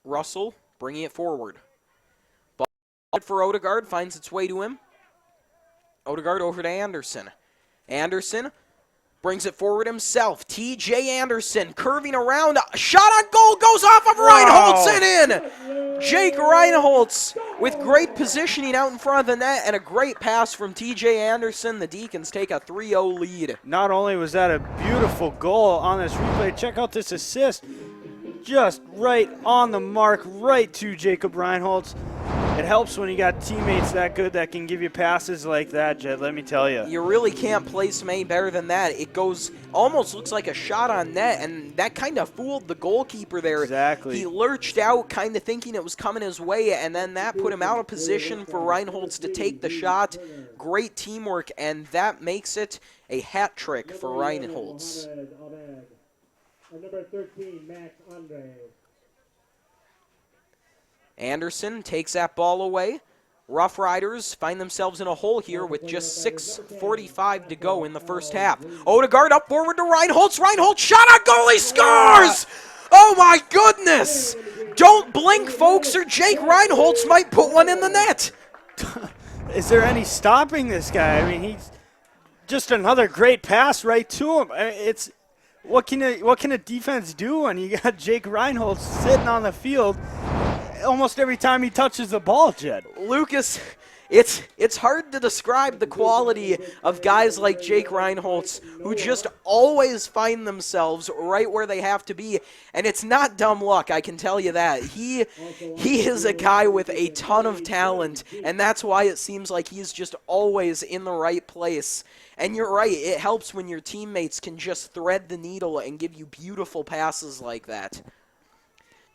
Russell bringing it forward. Ball for Odegaard, finds its way to him. Odegaard over to Anderson. Anderson brings it forward himself. T.J. Anderson curving around. Shot on goal goes off of Reinholtz and in. Jake Reinholtz with great positioning out in front of the net and a great pass from T.J. Anderson. The Deacons take a 3-0 lead. Not only was that a beautiful goal on this replay, check out this assist. just right on the mark, right to Jacob Reinholz. It helps when you got teammates that good that can give you passes like that, Jed, let me tell you. You really can't place him any better than that. It goes, almost looks like a shot on net, and that kind of fooled the goalkeeper there. Exactly. He lurched out, kind of thinking it was coming his way, and then that put him out of position for Reinholz to take the shot. Great teamwork, and that makes it a hat trick for Reinholz. And number 13, Max Andre. Anderson takes that ball away. Roughriders find themselves in a hole here with just 6:45 to go in the first half. Odegaard up forward to Reinholz. Reinholz shot on goal. He scores! Oh my goodness! Don't blink, folks, or Jake Reinholz might put one in the net. Is there any stopping this guy? I mean, he's just another great pass right to him. I mean, it's what can a defense do when you got Jake Reinholz sitting on the field almost every time he touches the ball, Jed? Lucas, it's hard to describe the quality of guys like Jake Reinholz who just always find themselves right where they have to be, and it's not dumb luck, I can tell you that. He is a guy with a ton of talent, and that's why it seems like he's just always in the right place. And you're right, it helps when your teammates can just thread the needle and give you beautiful passes like that.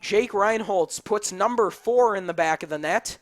Jake Reinholz puts number 4 in the back of the net.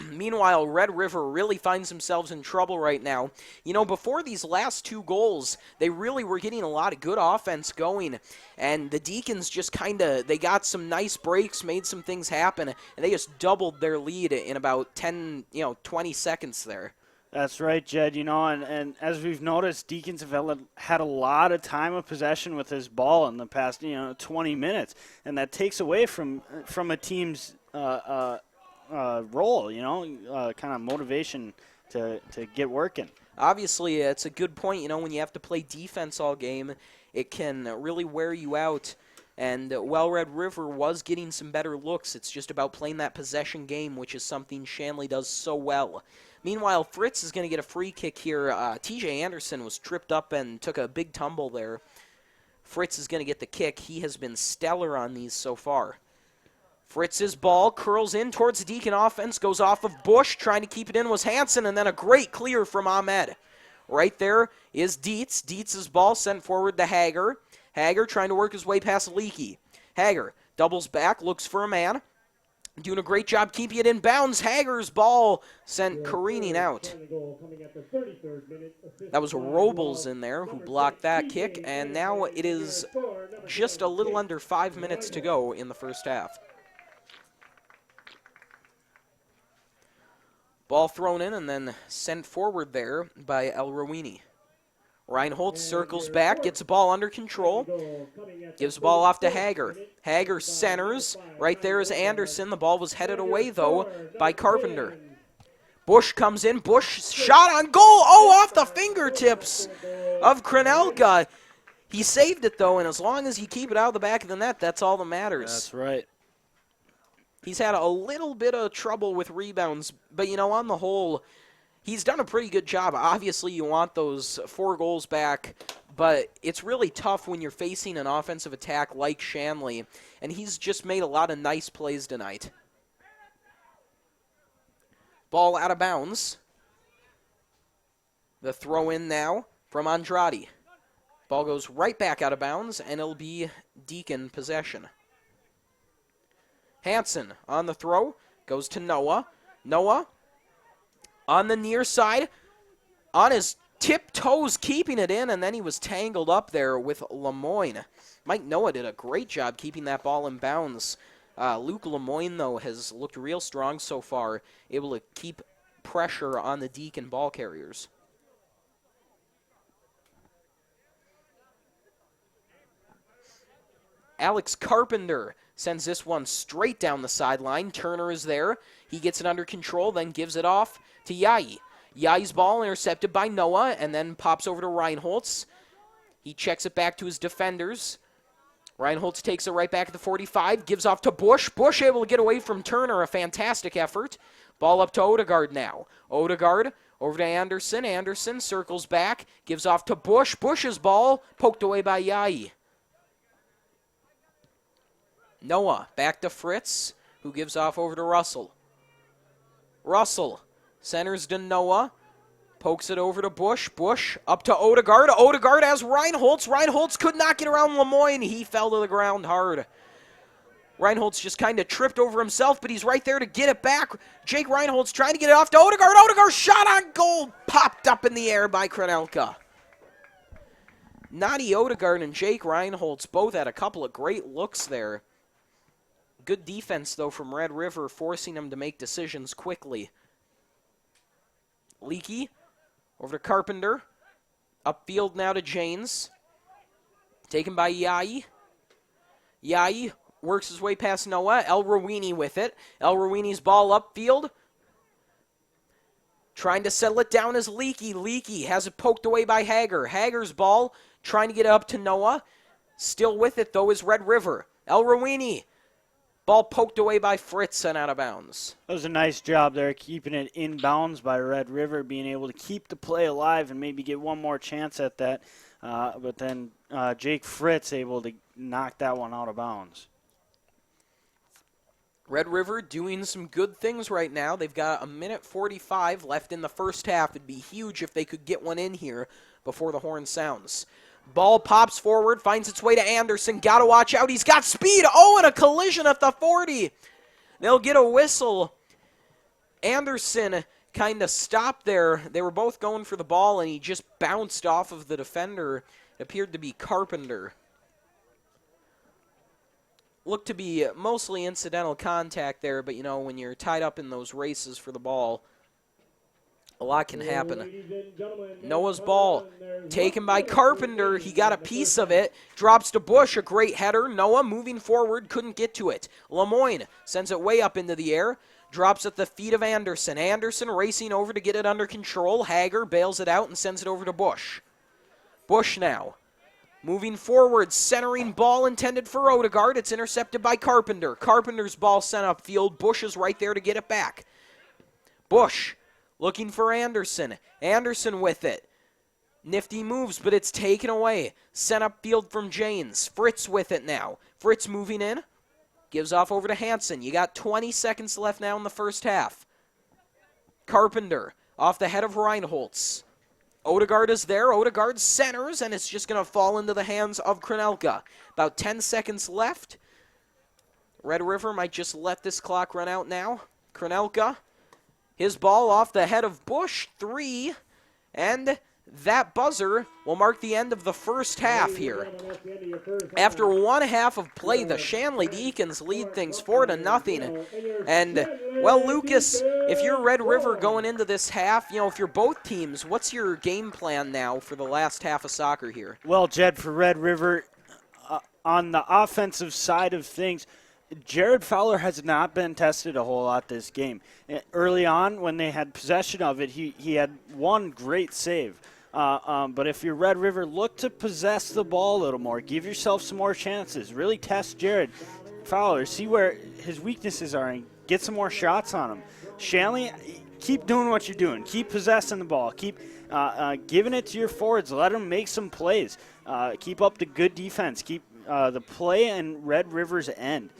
Meanwhile, Red River really finds themselves in trouble right now. You know, before these last 2 goals, they really were getting a lot of good offense going. And the Deacons just they got some nice breaks, made some things happen, and they just doubled their lead in about 20 seconds there. That's right, Jed. You know, and as we've noticed, Deacons have had a lot of time of possession with this ball in the past, 20 minutes, and that takes away from a team's role, kind of motivation to get working. Obviously, it's a good point. When you have to play defense all game, it can really wear you out. And while Red River was getting some better looks, it's just about playing that possession game, which is something Shanley does so well. Meanwhile, Fritz is going to get a free kick here. TJ Anderson was tripped up and took a big tumble there. Fritz is going to get the kick. He has been stellar on these so far. Fritz's ball curls in towards the Deacon offense, goes off of Bush. Trying to keep it in was Hansen, and then a great clear from Ahmed. Right there is Dietz. Dietz's ball sent forward to Hager. Hager trying to work his way past Leakey. Hager doubles back, looks for a man. Doing a great job keeping it in bounds. Hager's ball sent careening out. That was Robles in there who blocked that kick, and now it is just a little under 5 minutes to go in the first half. Ball thrown in and then sent forward there by El Rouini. Reinholz circles back, gets the ball under control, gives the ball off to Hager. Hager centers. Right there is Anderson. The ball was headed away, though, by Carpenter. Bush comes in. Bush shot on goal. Oh, off the fingertips of Krenelka. He saved it, though, and as long as you keep it out of the back of the net, that's all that matters. That's right. He's had a little bit of trouble with rebounds, but, on the whole, he's done a pretty good job. Obviously, you want those 4 goals back, but it's really tough when you're facing an offensive attack like Shanley, and he's just made a lot of nice plays tonight. Ball out of bounds. The throw in now from Andrade. Ball goes right back out of bounds, and it'll be Deacon possession. Hansen on the throw, goes to Noah. Noah on the near side, on his tiptoes, keeping it in, and then he was tangled up there with Lemoyne. Mike Noah did a great job keeping that ball in bounds. Luke Lemoyne, though, has looked real strong so far, able to keep pressure on the Deacon ball carriers. Alex Carpenter sends this one straight down the sideline. Turner is there. He gets it under control, then gives it off to Yai. Yai's ball intercepted by Noah, and then pops over to Reinholz. He checks it back to his defenders. Reinholz takes it right back at the 45, gives off to Bush. Bush able to get away from Turner, a fantastic effort. Ball up to Odegaard now. Odegaard over to Anderson. Anderson circles back, gives off to Bush. Bush's ball poked away by Yai. Noah back to Fritz, who gives off over to Russell. Russell centers to Noah. Pokes it over to Bush. Bush up to Odegaard. Odegaard has Reinholtz. Reinholtz could not get around Lemoyne. He fell to the ground hard. Reinholtz just kind of tripped over himself, but he's right there to get it back. Jake Reinholtz trying to get it off to Odegaard. Odegaard shot on goal. Popped up in the air by Kranelka. Nadi Odegaard and Jake Reinholtz both had a couple of great looks there. Good defense, though, from Red River, forcing them to make decisions quickly. Leakey over to Carpenter. Upfield now to Janes. Taken by Yai. Yai works his way past Noah. El Rowini with it. El Rowini's ball upfield. Trying to settle it down is Leakey. Leakey has it poked away by Hager. Hager's ball trying to get it up to Noah. Still with it, though, is Red River. El Rowini. Ball poked away by Fritz and out of bounds. That was a nice job there, keeping it in bounds by Red River, being able to keep the play alive and maybe get one more chance at that. But then Jake Fritz able to knock that one out of bounds. Red River doing some good things right now. They've got a minute 45 left in the first half. It'd be huge if they could get one in here before the horn sounds. Ball pops forward, finds its way to Anderson. Got to watch out. He's got speed. Oh, and a collision at the 40. They'll get a whistle. Anderson kind of stopped there. They were both going for the ball, and he just bounced off of the defender. It appeared to be Carpenter. Looked to be mostly incidental contact there, but, you know, when you're tied up in those races for the ball, a lot can happen. Noah's ball taken by Carpenter. He got a piece of it. Drops to Bush. A great header. Noah moving forward. Couldn't get to it. Lemoyne sends it way up into the air. Drops at the feet of Anderson. Anderson racing over to get it under control. Hager bails it out and sends it over to Bush. Bush now. Moving forward. Centering ball intended for Odegaard. It's intercepted by Carpenter. Carpenter's ball sent upfield. Bush is right there to get it back. Bush looking for Anderson. Anderson with it. Nifty moves, but it's taken away. Sent upfield from Janes. Fritz with it now. Fritz moving in. Gives off over to Hansen. You got 20 seconds left now in the first half. Carpenter off the head of Reinholtz. Odegaard is there. Odegaard centers, and it's just going to fall into the hands of Kranelka. About 10 seconds left. Red River might just let this clock run out now. Kranelka. His ball off the head of Bush, 3, and that buzzer will mark the end of the first half here. After 1 half of play, the Shanley Deacons lead things 4-0. And, well, Lucas, if you're Red River going into this half, you know, if you're both teams, what's your game plan now for the last half of soccer here? Well, Jed, for Red River, on the offensive side of things, Jared Fowler has not been tested a whole lot this game. Early on, when they had possession of it, he had one great save. But if you're Red River, look to possess the ball a little more. Give yourself some more chances. Really test Jared Fowler. See where his weaknesses are and get some more shots on him. Shanley, keep doing what you're doing. Keep possessing the ball. Keep giving it to your forwards. Let them make some plays. Keep up the good defense. Keep the play in Red River's end.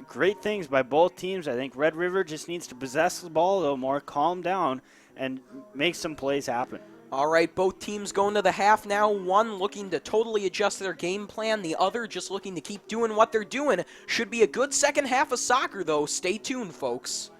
Great things by both teams. I think Red River just needs to possess the ball a little more, calm down, and make some plays happen. All right, both teams going to the half now. One looking to totally adjust their game plan. The other just looking to keep doing what they're doing. Should be a good second half of soccer, though. Stay tuned, folks.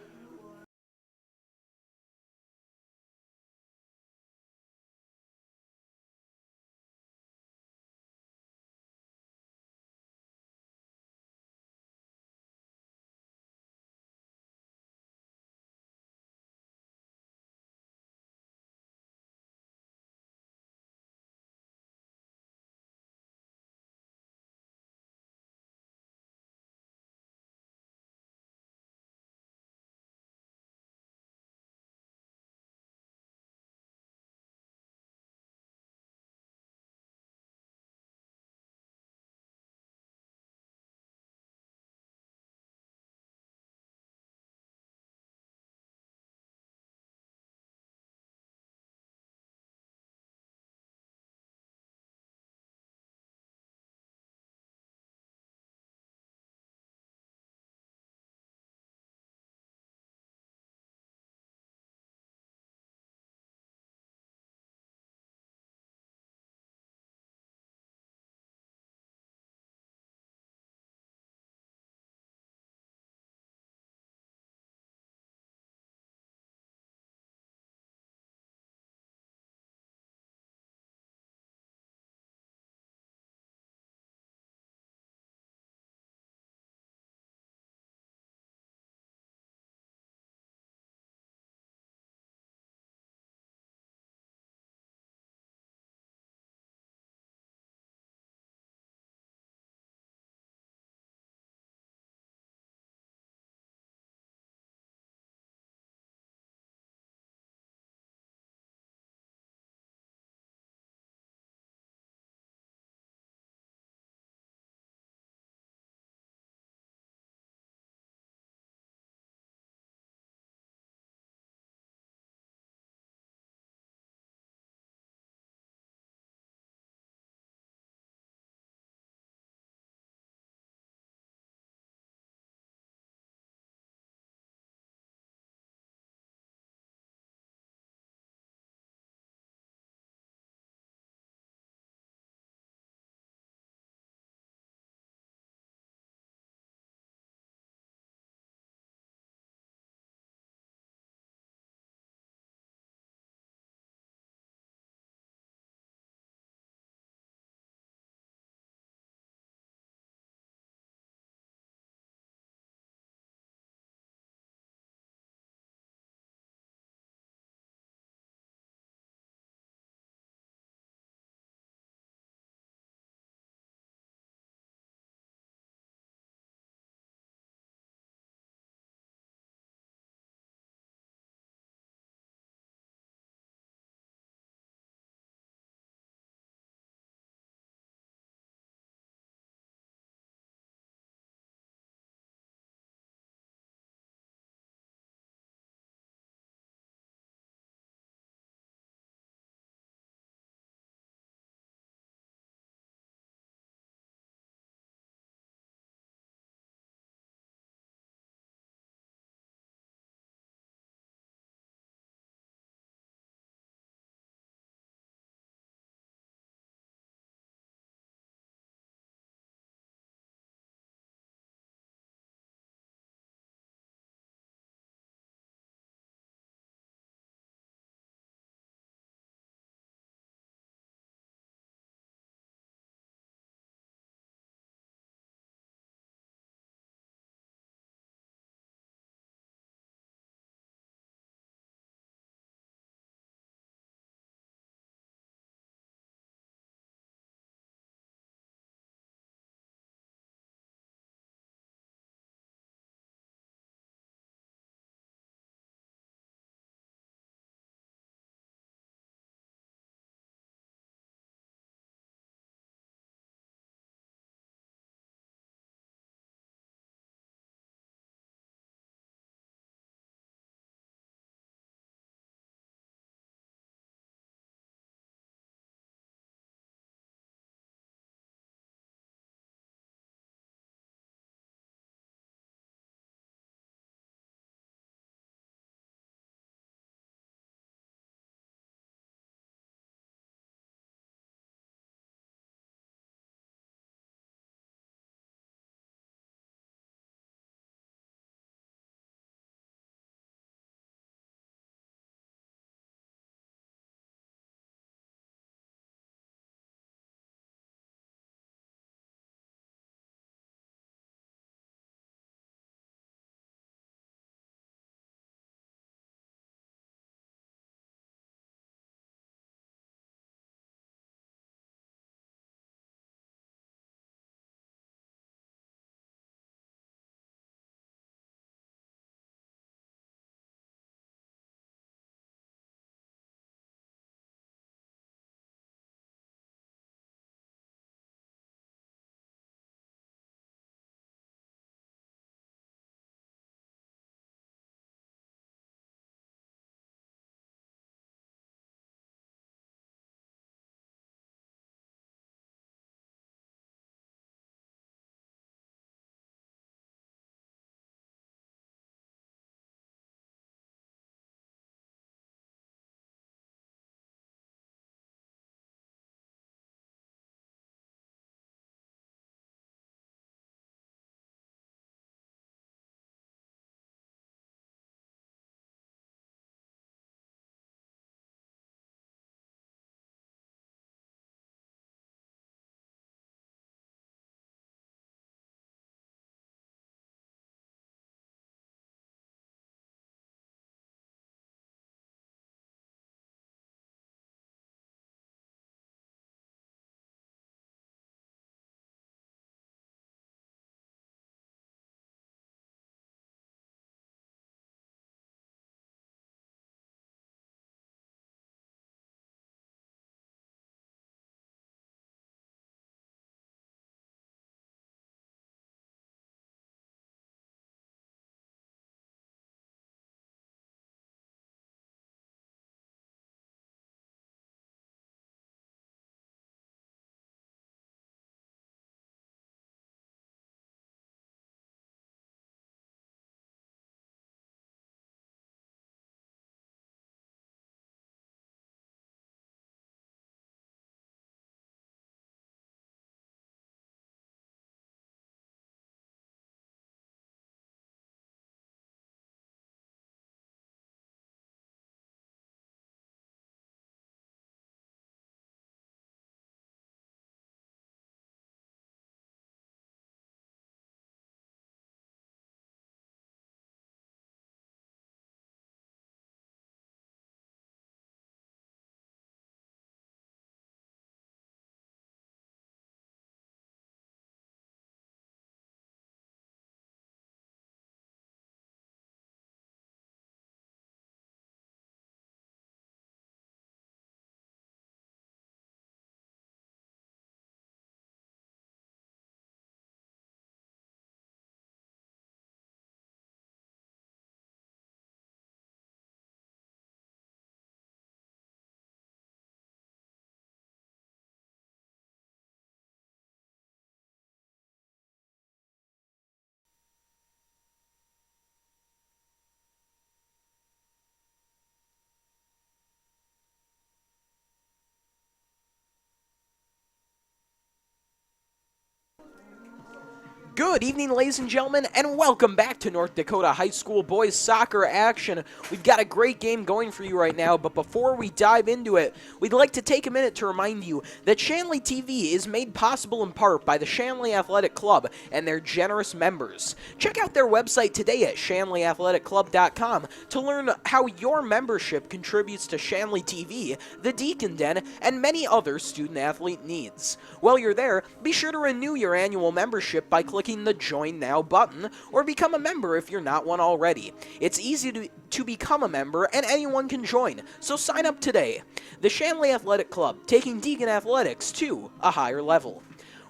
Good evening, ladies and gentlemen, and welcome back to North Dakota High School boys soccer action. We've got a great game going for you right now, but before we dive into it, we'd like to take a minute to remind you that Shanley TV is made possible in part by the Shanley Athletic Club and their generous members. Check out their website today at shanleyathletic.club.com to learn how your membership contributes to Shanley TV, the Deacon Den, and many other student-athlete needs. While you're there, be sure to renew your annual membership by clicking the Join Now button, or become a member if you're not one already. It's easy to become a member, and anyone can join, so sign up today. The Shanley Athletic Club, taking Deacon athletics to a higher level.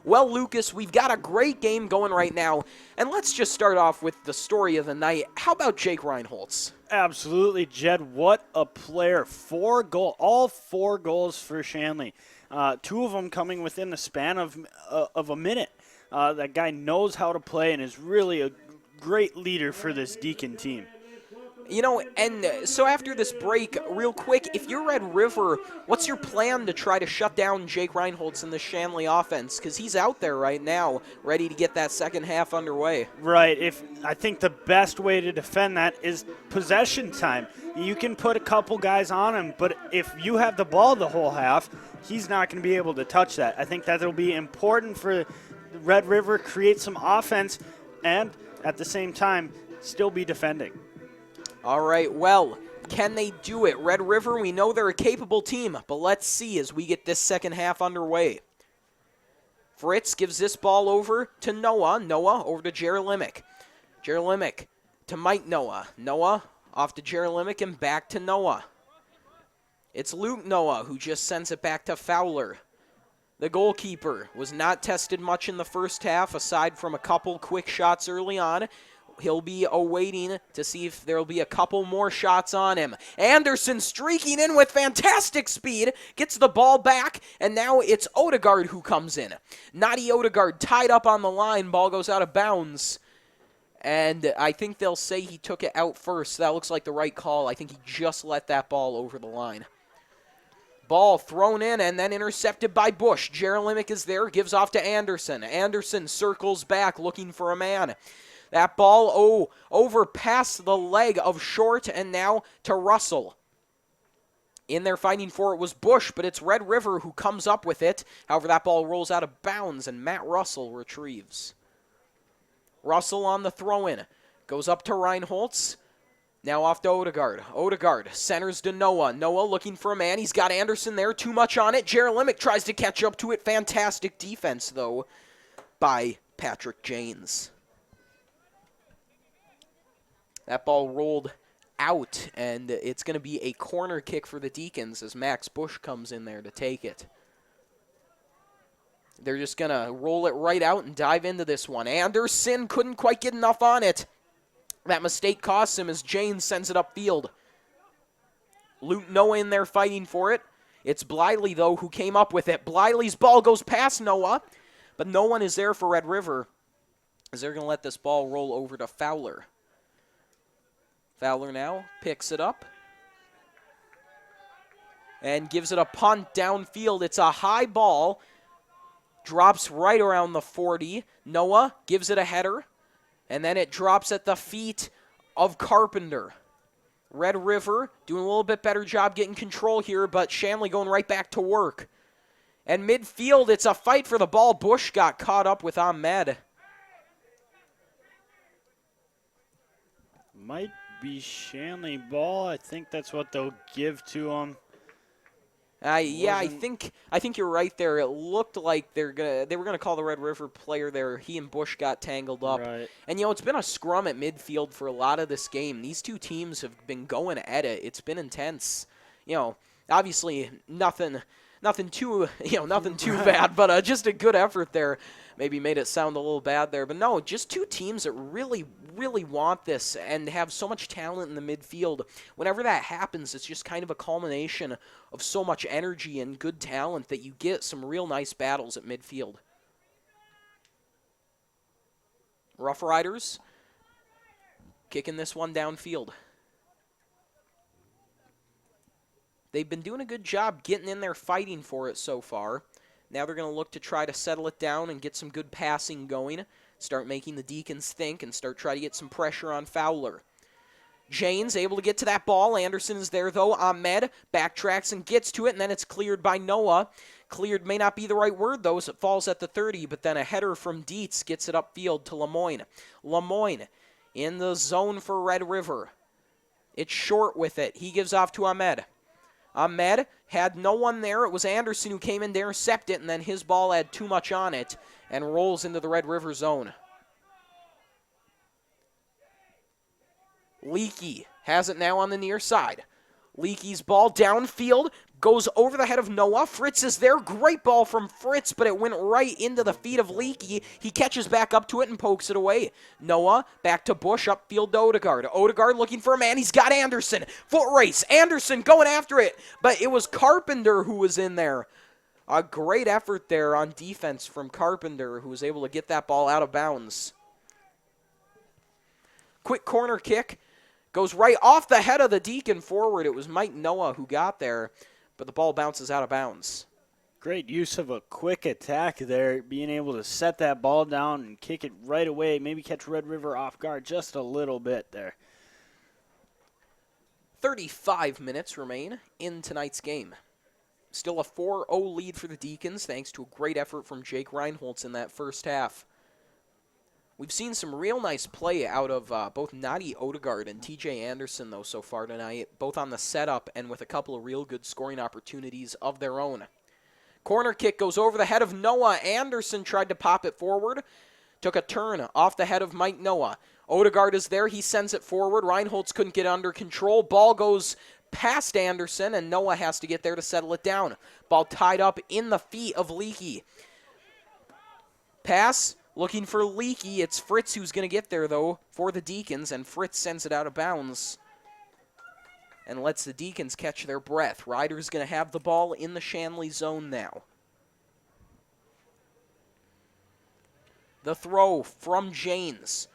Well, Lucas, we've got a great game going right now, and let's just start off with the story of the night. How about Jake Reinholz? Absolutely, Jed. What a player. All four goals for Shanley. Two of them coming within the span of a minute. That guy knows how to play and is really a great leader for this Deacon team. You know, and so after this break, real quick, if you're Red River, what's your plan to try to shut down Jake Reinholz in the Shanley offense? Because he's out there right now, ready to get that second half underway. Right. I think the best way to defend that is possession time. You can put a couple guys on him, but if you have the ball the whole half, he's not going to be able to touch that. I think that will be important for Red River, create some offense, and at the same time, still be defending. All right, well, can they do it? Red River, we know they're a capable team, but let's see as we get this second half underway. Fritz gives this ball over to Noah. Noah over to Jerelimic. Jerelimic to Mike Noah. Noah off to Jerelimic and back to Noah. It's Luke Noah who just sends it back to Fowler. The goalkeeper was not tested much in the first half, aside from a couple quick shots early on. He'll be awaiting to see if there'll be a couple more shots on him. Anderson streaking in with fantastic speed, gets the ball back, and now it's Odegaard who comes in. Naughty Odegaard tied up on the line, ball goes out of bounds. And I think they'll say he took it out first. That looks like the right call. I think he just let that ball over the line. Ball thrown in and then intercepted by Bush. Jerelimic is there, gives off to Anderson. Anderson circles back looking for a man. That ball, over past the leg of Short and now to Russell. In there fighting for it was Bush, but it's Red River who comes up with it. However, that ball rolls out of bounds and Matt Russell retrieves. Russell on the throw-in. Goes up to Reinholz. Now off to Odegaard. Odegaard centers to Noah. Noah looking for a man. He's got Anderson there. Too much on it. Jerelimic tries to catch up to it. Fantastic defense, though, by Patrick Janes. That ball rolled out, and it's going to be a corner kick for the Deacons as Max Bush comes in there to take it. They're just going to roll it right out and dive into this one. Anderson couldn't quite get enough on it. That mistake costs him as Janes sends it upfield. Luke Noah in there fighting for it. It's Bliley, though, who came up with it. Bliley's ball goes past Noah, but no one is there for Red River as they're going to let this ball roll over to Fowler. Fowler now picks it up and gives it a punt downfield. It's a high ball. Drops right around the 40. Noah gives it a header. And then it drops at the feet of Carpenter. Red River doing a little bit better job getting control here, but Shanley going right back to work. And midfield, it's a fight for the ball. Bush got caught up with Ahmed. Might be Shanley ball. I think that's what they'll give to him. Yeah, I think you're right there. It looked like they were gonna call the Red River player there. He and Bush got tangled up. Right. And it's been a scrum at midfield for a lot of this game. These two teams have been going at it. It's been intense. Obviously nothing too bad, but just a good effort there. Maybe made it sound a little bad there, but no, just two teams that really, really want this and have so much talent in the midfield. Whenever that happens, it's just kind of a culmination of so much energy and good talent that you get some real nice battles at midfield. Roughriders kicking this one downfield. They've been doing a good job getting in there fighting for it so far. Now they're going to look to try to settle it down and get some good passing going. start making the Deacons think and start trying to get some pressure on Fowler. Jane's able to get to that ball. Anderson is there, though. Ahmed backtracks and gets to it, and then it's cleared by Noah. Cleared may not be the right word, though, as it falls at the 30, but then a header from Dietz gets it upfield to Lemoyne. Lemoyne in the zone for Red River. It's short with it. He gives off to Ahmed. Ahmed had no one there. It was Anderson who came in to intercept it, and then his ball had too much on it and rolls into the Red River zone. Leakey has it now on the near side. Leakey's ball downfield goes over the head of Noah. Fritz is there. Great ball from Fritz, but it went right into the feet of Leakey. He catches back up to it and pokes it away. Noah back to Bush, upfield to Odegaard. Odegaard looking for a man. He's got Anderson. Foot race. Anderson going after it, but it was Carpenter who was in there. A great effort there on defense from Carpenter, who was able to get that ball out of bounds. Quick corner kick. Goes right off the head of the Deacon forward. It was Mike Noah who got there, but the ball bounces out of bounds. Great use of a quick attack there, being able to set that ball down and kick it right away, maybe catch Red River off guard just a little bit there. 35 minutes remain in tonight's game. Still a 4-0 lead for the Deacons, thanks to a great effort from Jake Reinholtz in that first half. We've seen some real nice play out of both Nadi Odegaard and TJ Anderson, though, so far tonight, both on the setup and with a couple of real good scoring opportunities of their own. Corner kick goes over the head of Noah. Anderson tried to pop it forward. Took a turn off the head of Mike Noah. Odegaard is there. He sends it forward. Reinholtz couldn't get under control. Ball goes past Anderson, and Noah has to get there to settle it down. Ball tied up in the feet of Leakey. Pass. Looking for Leakey. It's Fritz who's going to get there, though, for the Deacons, and Fritz sends it out of bounds and lets the Deacons catch their breath. Ryder's going to have the ball in the Shanley zone now. The throw from Janes.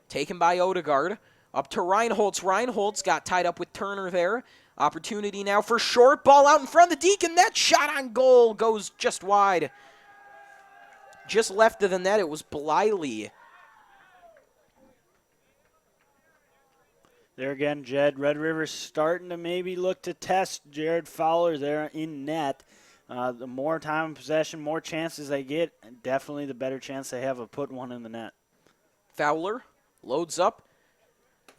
Taken by Odegaard. Up to Reinholtz. Reinholtz got tied up with Turner there. Opportunity now for short. Ball out in front of the Deacon. That shot on goal goes just wide. Just left of the net, it was Bliley. There again, Jed. Red River's starting to maybe look to test Jared Fowler there in net. The more time in possession, more chances they get, and definitely the better chance they have of putting one in the net. Fowler loads up,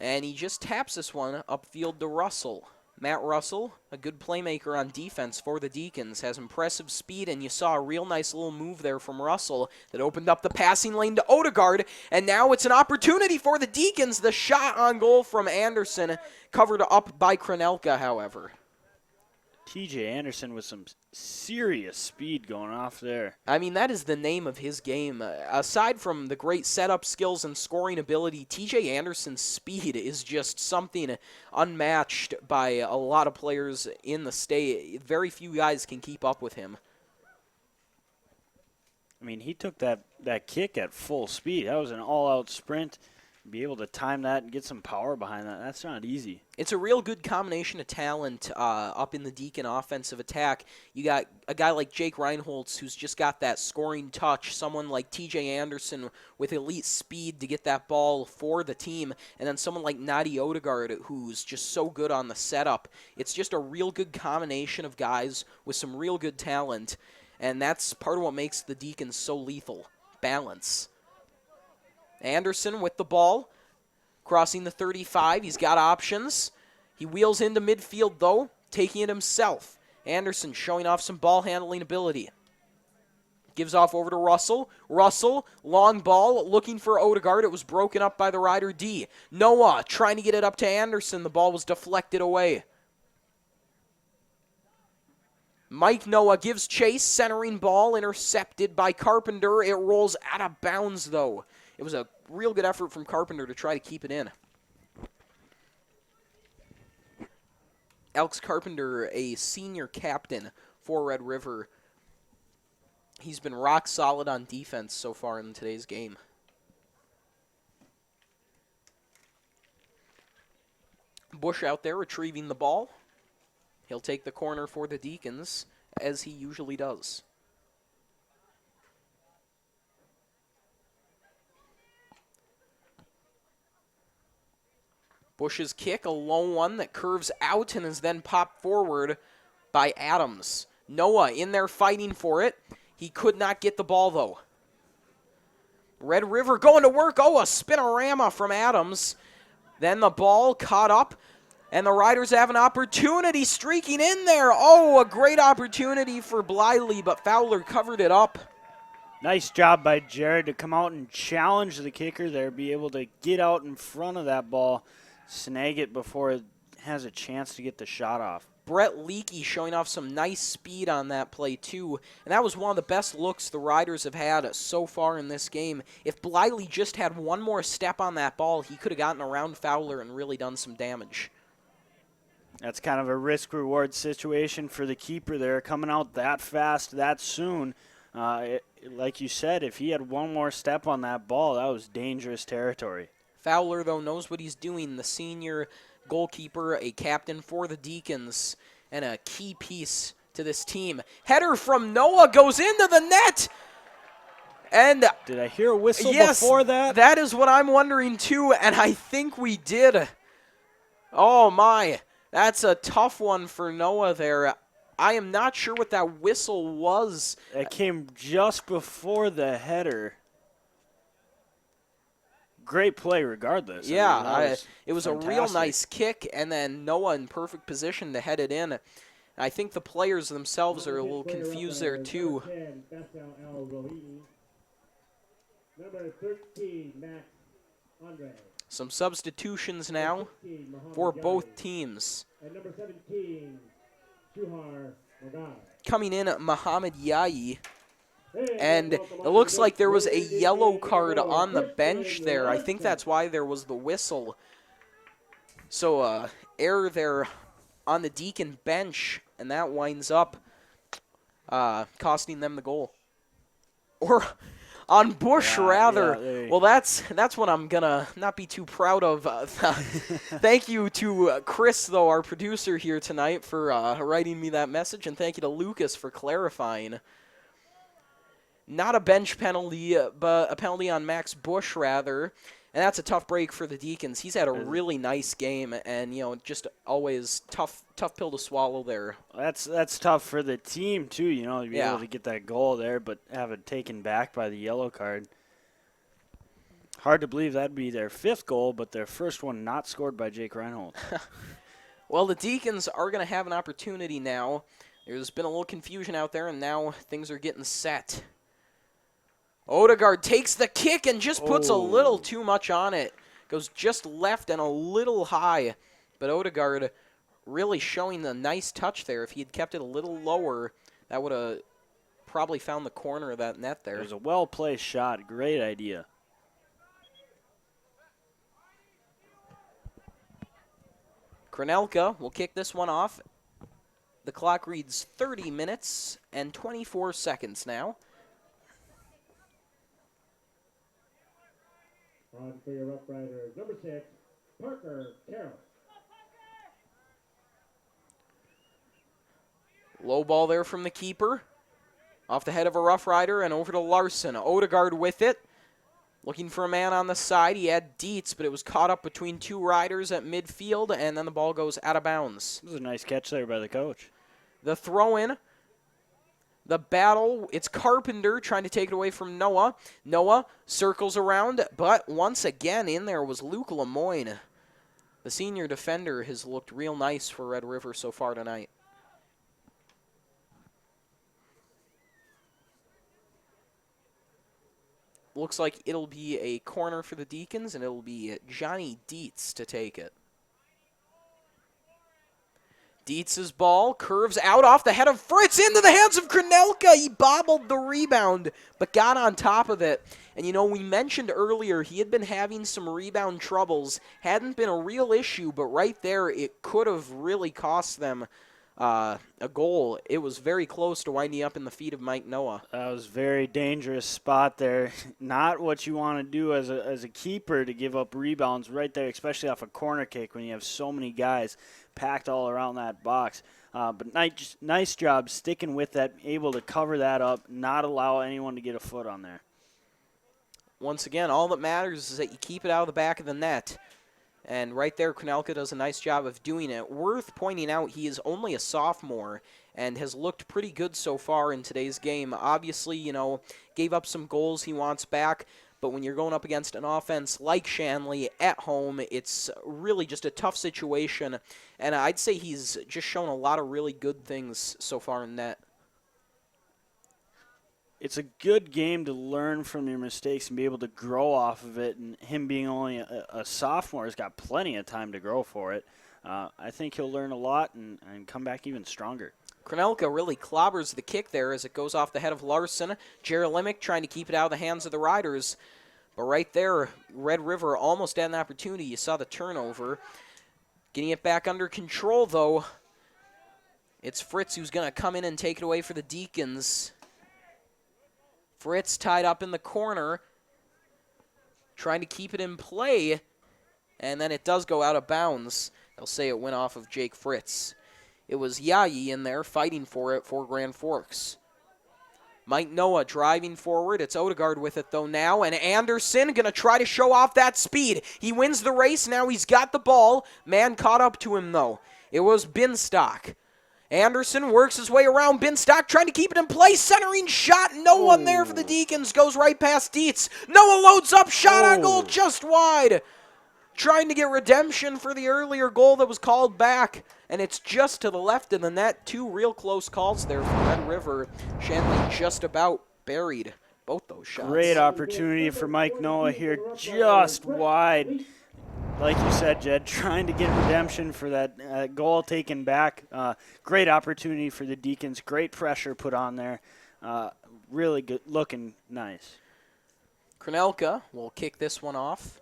and he just taps this one upfield to Russell. Matt Russell, a good playmaker on defense for the Deacons, has impressive speed, and you saw a real nice little move there from Russell that opened up the passing lane to Odegaard, and now it's an opportunity for the Deacons. The shot on goal from Anderson, covered up by Kranelka, however. TJ Anderson with some serious speed going off there. I mean, that is the name of his game. Aside from the great setup skills and scoring ability, TJ Anderson's speed is just something unmatched by a lot of players in the state. Very few guys can keep up with him. I mean, he took that kick at full speed. That was an all-out sprint. Be able to time that and get some power behind that. That's not easy. It's a real good combination of talent up in the Deacon offensive attack. You got a guy like Jake Reinholtz who's just got that scoring touch, someone like TJ Anderson with elite speed to get that ball for the team, and then someone like Nadi Odegaard who's just so good on the setup. It's just a real good combination of guys with some real good talent, and that's part of what makes the Deacons so lethal. Balance. Anderson with the ball, crossing the 35. He's got options. He wheels into midfield, though, taking it himself. Anderson showing off some ball handling ability. Gives off over to Russell. Russell, long ball, looking for Odegaard. It was broken up by the rider D. Noah trying to get it up to Anderson. The ball was deflected away. Mike Noah gives chase, centering ball, intercepted by Carpenter. It rolls out of bounds, though. It was a real good effort from Carpenter to try to keep it in. Alex Carpenter, a senior captain for Red River. He's been rock solid on defense so far in today's game. Bush out there retrieving the ball. He'll take the corner for the Deacons, as he usually does. Bush's kick, a low one that curves out and is then popped forward by Adams. Noah in there fighting for it. He could not get the ball, though. Red River going to work. Oh, a spinorama from Adams. Then the ball caught up, and the Riders have an opportunity streaking in there. Oh, a great opportunity for Bliley, but Fowler covered it up. Nice job by Jared to come out and challenge the kicker there, be able to get out in front of that ball, snag it before it has a chance to get the shot off. Brett Leakey showing off some nice speed on that play, too. And that was one of the best looks the Riders have had so far in this game. If Bliley just had one more step on that ball, he could have gotten around Fowler and really done some damage. That's kind of a risk-reward situation for the keeper there, coming out that fast, that soon. Like you said, if he had one more step on that ball, that was dangerous territory. Fowler, though, knows what he's doing. The senior goalkeeper, a captain for the Deacons, and a key piece to this team. Header from Noah goes into the net. And did I hear a whistle yes, before that? That is what I'm wondering too, and I think we did. Oh my, that's a tough one for Noah there. I am not sure what that whistle was. It came just before the header. Great play regardless. Yeah, it was fantastic. a real nice kick, and then Noah in perfect position to head it in. I think the players themselves are a little confused there too. Number 13, Max Andre. Some substitutions now for both teams. And number 17, Chuhar Magai. Coming in, Muhammad Yayi. And it looks like there was a yellow card on the bench there. I think that's why there was the whistle. So, error there on the Deacon bench, and that winds up costing them the goal. Or on Bush, rather. Yeah, well, that's what I'm going to not be too proud of. Thank you to Chris, though, our producer here tonight, for writing me that message, and thank you to Lucas for clarifying. Not a bench penalty, but a penalty on Max Bush, rather. And that's a tough break for the Deacons. He's had a really nice game, and, just always tough pill to swallow there. That's tough for the team, too, to be able to get that goal there, but have it taken back by the yellow card. Hard to believe that'd be their 5th goal, but their first one not scored by Jake Reinhold. Well, the Deacons are going to have an opportunity now. There's been a little confusion out there, and now things are getting set. Odegaard takes the kick and just puts a little too much on it. Goes just left and a little high. But Odegaard really showing a nice touch there. If he had kept it a little lower, that would have probably found the corner of that net there. It was a well-placed shot. Great idea. Kranelka will kick this one off. The clock reads 30 minutes and 24 seconds now. On for your Roughriders, number 6, Parker Carroll. Low ball there from the keeper. Off the head of a Rough Rider and over to Larson. Odegaard with it. Looking for a man on the side. He had Dietz, but it was caught up between 2 Riders at midfield, and then the ball goes out of bounds. This was a nice catch there by the coach. The throw-in. The battle, it's Carpenter trying to take it away from Noah. Noah circles around, but once again in there was Luke Lemoyne. The senior defender has looked real nice for Red River so far tonight. Looks like it'll be a corner for the Deacons, and it'll be Johnny Dietz to take it. Dietz's ball curves out off the head of Fritz into the hands of Kranelka. He bobbled the rebound, but got on top of it. And, we mentioned earlier he had been having some rebound troubles. Hadn't been a real issue, but right there it could have really cost them a goal. It was very close to winding up in the feet of Mike Noah. That was a very dangerous spot there. Not what you want to do as a keeper, to give up rebounds right there, especially off a corner kick when you have so many guys packed all around that box. But nice job sticking with that, able to cover that up, not allow anyone to get a foot on there. Once again, all that matters is that you keep it out of the back of the net. And right there, Kronelka does a nice job of doing it. Worth pointing out, he is only a sophomore and has looked pretty good so far in today's game. Obviously, gave up some goals he wants back, but when you're going up against an offense like Shanley at home, it's really just a tough situation. And I'd say he's just shown a lot of really good things so far in net. It's a good game to learn from your mistakes and be able to grow off of it. And him being only a sophomore has got plenty of time to grow for it. I think he'll learn a lot and come back even stronger. Kronelka really clobbers the kick there as it goes off the head of Larson. Jerolimic trying to keep it out of the hands of the Riders. But right there, Red River almost had an opportunity. You saw the turnover. Getting it back under control, though. It's Fritz who's going to come in and take it away for the Deacons. Fritz tied up in the corner, trying to keep it in play, and then it does go out of bounds. They'll say it went off of Jake Fritz. It was Yayi in there fighting for it for Grand Forks. Mike Noah driving forward. It's Odegaard with it, though, now, and Anderson going to try to show off that speed. He wins the race. Now he's got the ball. Man caught up to him, though. It was Binstock. Anderson works his way around. Binstock trying to keep it in place. Centering shot. No one there for the Deacons. Goes right past Dietz. Noah loads up. Shot on goal just wide. Trying to get redemption for the earlier goal that was called back. And it's just to the left of the net. Two real close calls there for Red River. Shanley just about buried both those shots. Great opportunity for Mike Noah here. Just wide. Like you said, Jed, trying to get redemption for that goal taken back. Great opportunity for the Deacons. Great pressure put on there. Really good, looking nice. Kronelka will kick this one off.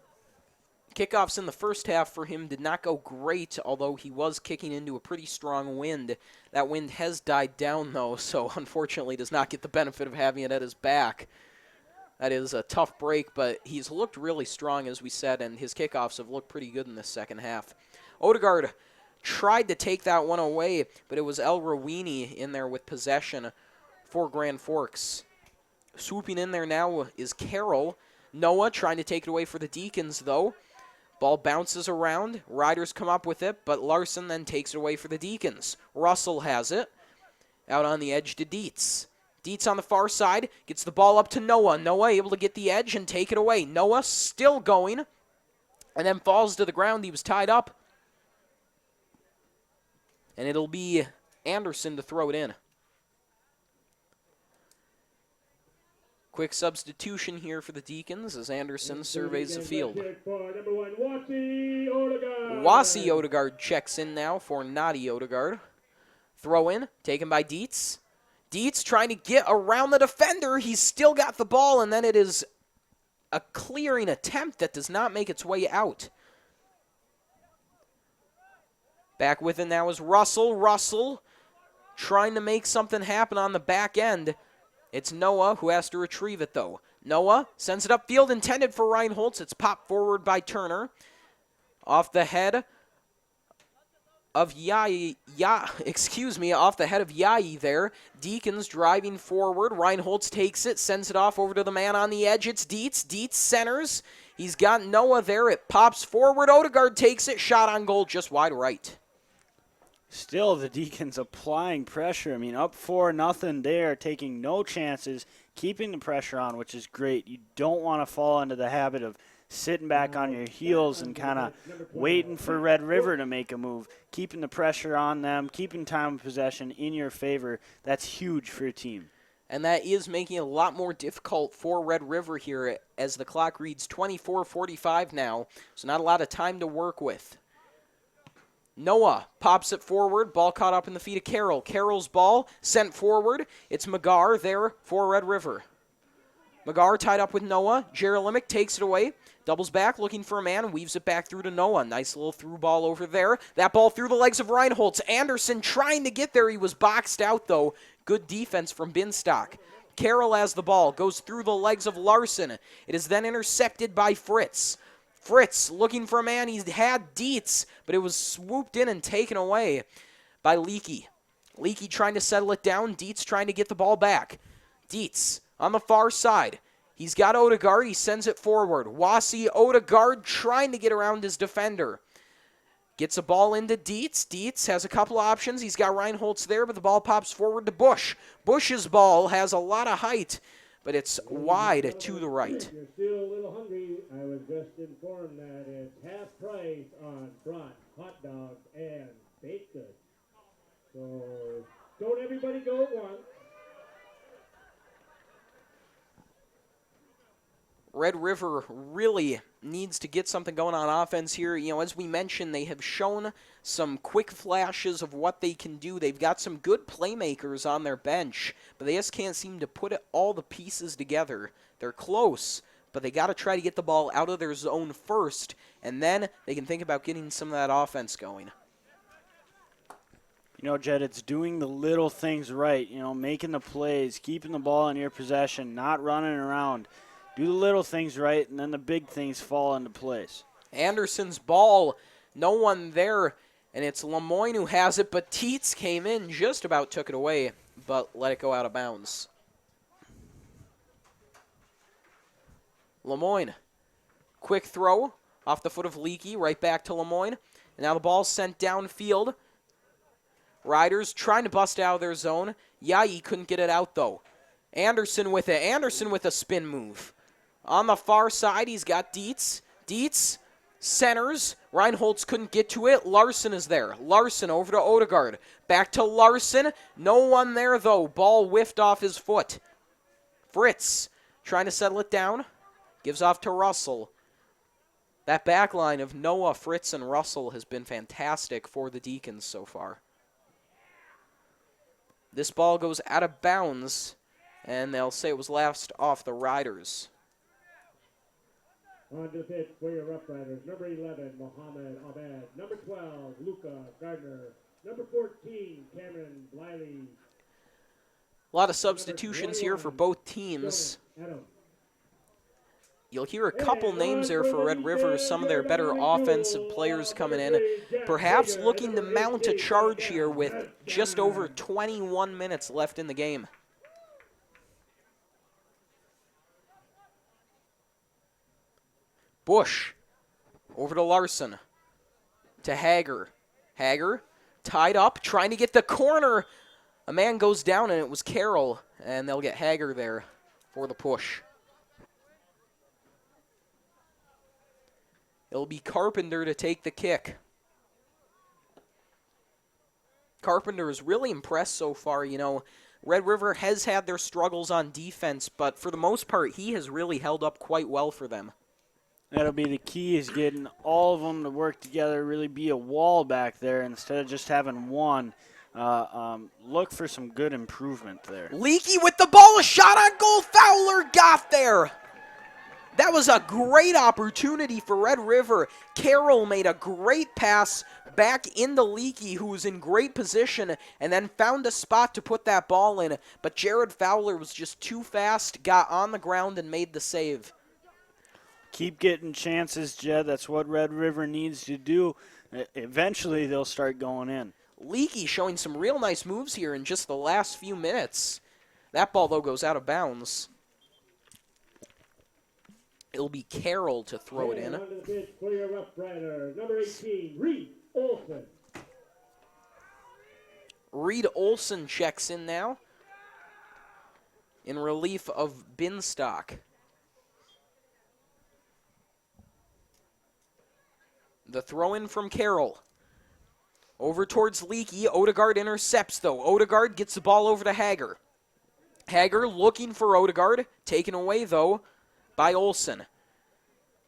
Kickoffs in the first half for him did not go great, although he was kicking into a pretty strong wind. That wind has died down, though, so unfortunately does not get the benefit of having it at his back. That is a tough break, but he's looked really strong, as we said, and his kickoffs have looked pretty good in this second half. Odegaard tried to take that one away, but it was El Rawini in there with possession for Grand Forks. Swooping in there now is Carroll. Noah trying to take it away for the Deacons, though. Ball bounces around. Riders come up with it, but Larson then takes it away for the Deacons. Russell has it. Out on the edge to Dietz. Dietz on the far side, gets the ball up to Noah. Noah able to get the edge and take it away. Noah still going, and then falls to the ground. He was tied up. And it'll be Anderson to throw it in. Quick substitution here for the Deacons as Anderson surveys the field. Wasi Odegaard checks in now for Nadi Odegaard. Throw in, taken by Dietz. Dietz trying to get around the defender. He's still got the ball, and then it is a clearing attempt that does not make its way out. Back with it now is Russell. Russell trying to make something happen on the back end. It's Noah who has to retrieve it, though. Noah sends it upfield, intended for Reinholtz. It's popped forward by Turner. Off the head of off the head of Yayi there. Deacons driving forward. Reinholtz takes it, sends it off over to the man on the edge. It's Dietz. Dietz centers. He's got Noah there. It pops forward. Odegaard takes it. Shot on goal just wide right. Still, the Deacons applying pressure. I mean, up 4-0 there, taking no chances, keeping the pressure on, which is great. You don't want to fall into the habit of sitting back on your heels and kind of waiting for Red River to make a move. Keeping the pressure on them, keeping time of possession in your favor, that's huge for your team. And that is making it a lot more difficult for Red River here as the clock reads 24:45 now, so not a lot of time to work with. Noah pops it forward. Ball caught up in the feet of Carroll. Carroll's ball sent forward. It's Magar there for Red River. Magar tied up with Noah. Jerolimic takes it away. Doubles back, looking for a man. Weaves it back through to Noah. Nice little through ball over there. That ball through the legs of Reinholtz. Anderson trying to get there. He was boxed out, though. Good defense from Binstock. Carroll has the ball. Goes through the legs of Larson. It is then intercepted by Fritz. Fritz looking for a man. He had Dietz, but it was swooped in and taken away by Leakey. Leakey trying to settle it down. Dietz trying to get the ball back. Dietz on the far side. He's got Odegaard. He sends it forward. Wasi Odegaard trying to get around his defender. Gets a ball into Dietz. Dietz has a couple options. He's got Reinholtz there, but the ball pops forward to Bush. Bush's ball has a lot of height, but it's wide to the right. If you're still a little hungry, I was just informed that it's half price on brats, hot dogs, and baked goods. So don't everybody go at once. Red River really needs to get something going on offense here. You know, as we mentioned, they have shown some quick flashes of what they can do. They've got some good playmakers on their bench, but they just can't seem to put all the pieces together. They're close, but they got to try to get the ball out of their zone first, and then they can think about getting some of that offense going. You know, Jed, it's doing the little things right, you know, making the plays, keeping the ball in your possession, not running around. Do the little things right, and then the big things fall into place. Anderson's ball, no one there, and it's Lemoyne who has it, but Dietz came in, just about took it away, but let it go out of bounds. Lemoyne, quick throw off the foot of Leakey, right back to Lemoyne, and now the ball's sent downfield. Riders trying to bust out of their zone. Yai couldn't get it out, though. Anderson with it. Anderson with a spin move. On the far side, he's got Dietz. Dietz centers. Reinholtz couldn't get to it. Larson is there. Larson over to Odegaard. Back to Larson. No one there, though. Ball whiffed off his foot. Fritz trying to settle it down. Gives off to Russell. That back line of Noah, Fritz, and Russell has been fantastic for the Deacons so far. This ball goes out of bounds, and they'll say it was last off the Riders. On to the pitch for your Roughriders. Number 11, Mohammed Abed. Number 12, Luca Gardner. Number 14, Cameron Bliley. A lot of substitutions here for both teams. Adam. You'll hear a couple names there for Red River, some of their better offensive players coming in, perhaps looking to mount a charge here with just over 21 minutes left in the game. Bush, over to Larson, to Hager. Hager, tied up, trying to get the corner. A man goes down, and it was Carroll, and they'll get Hager there for the push. It'll be Carpenter to take the kick. Carpenter is really impressed so far. You know, Red River has had their struggles on defense, but for the most part, he has really held up quite well for them. That'll be the key, is getting all of them to work together, really be a wall back there instead of just having one. Look for some good improvement there. Leakey with the ball, a shot on goal. Fowler got there. That was a great opportunity for Red River. Carroll made a great pass back into Leakey, who was in great position, and then found a spot to put that ball in. But Jared Fowler was just too fast, got on the ground, and made the save. Keep getting chances, Jed. That's what Red River needs to do. Eventually, they'll start going in. Leakey showing some real nice moves here in just the last few minutes. That ball, though, goes out of bounds. It'll be Carroll to throw it in. On to the pitch for your Rough Rider. Number 18, Reed Olson. Reed Olson checks in now in relief of Binstock. The throw-in from Carroll. Over towards Leakey. Odegaard intercepts, though. Odegaard gets the ball over to Hager. Hager looking for Odegaard. Taken away, though, by Olson.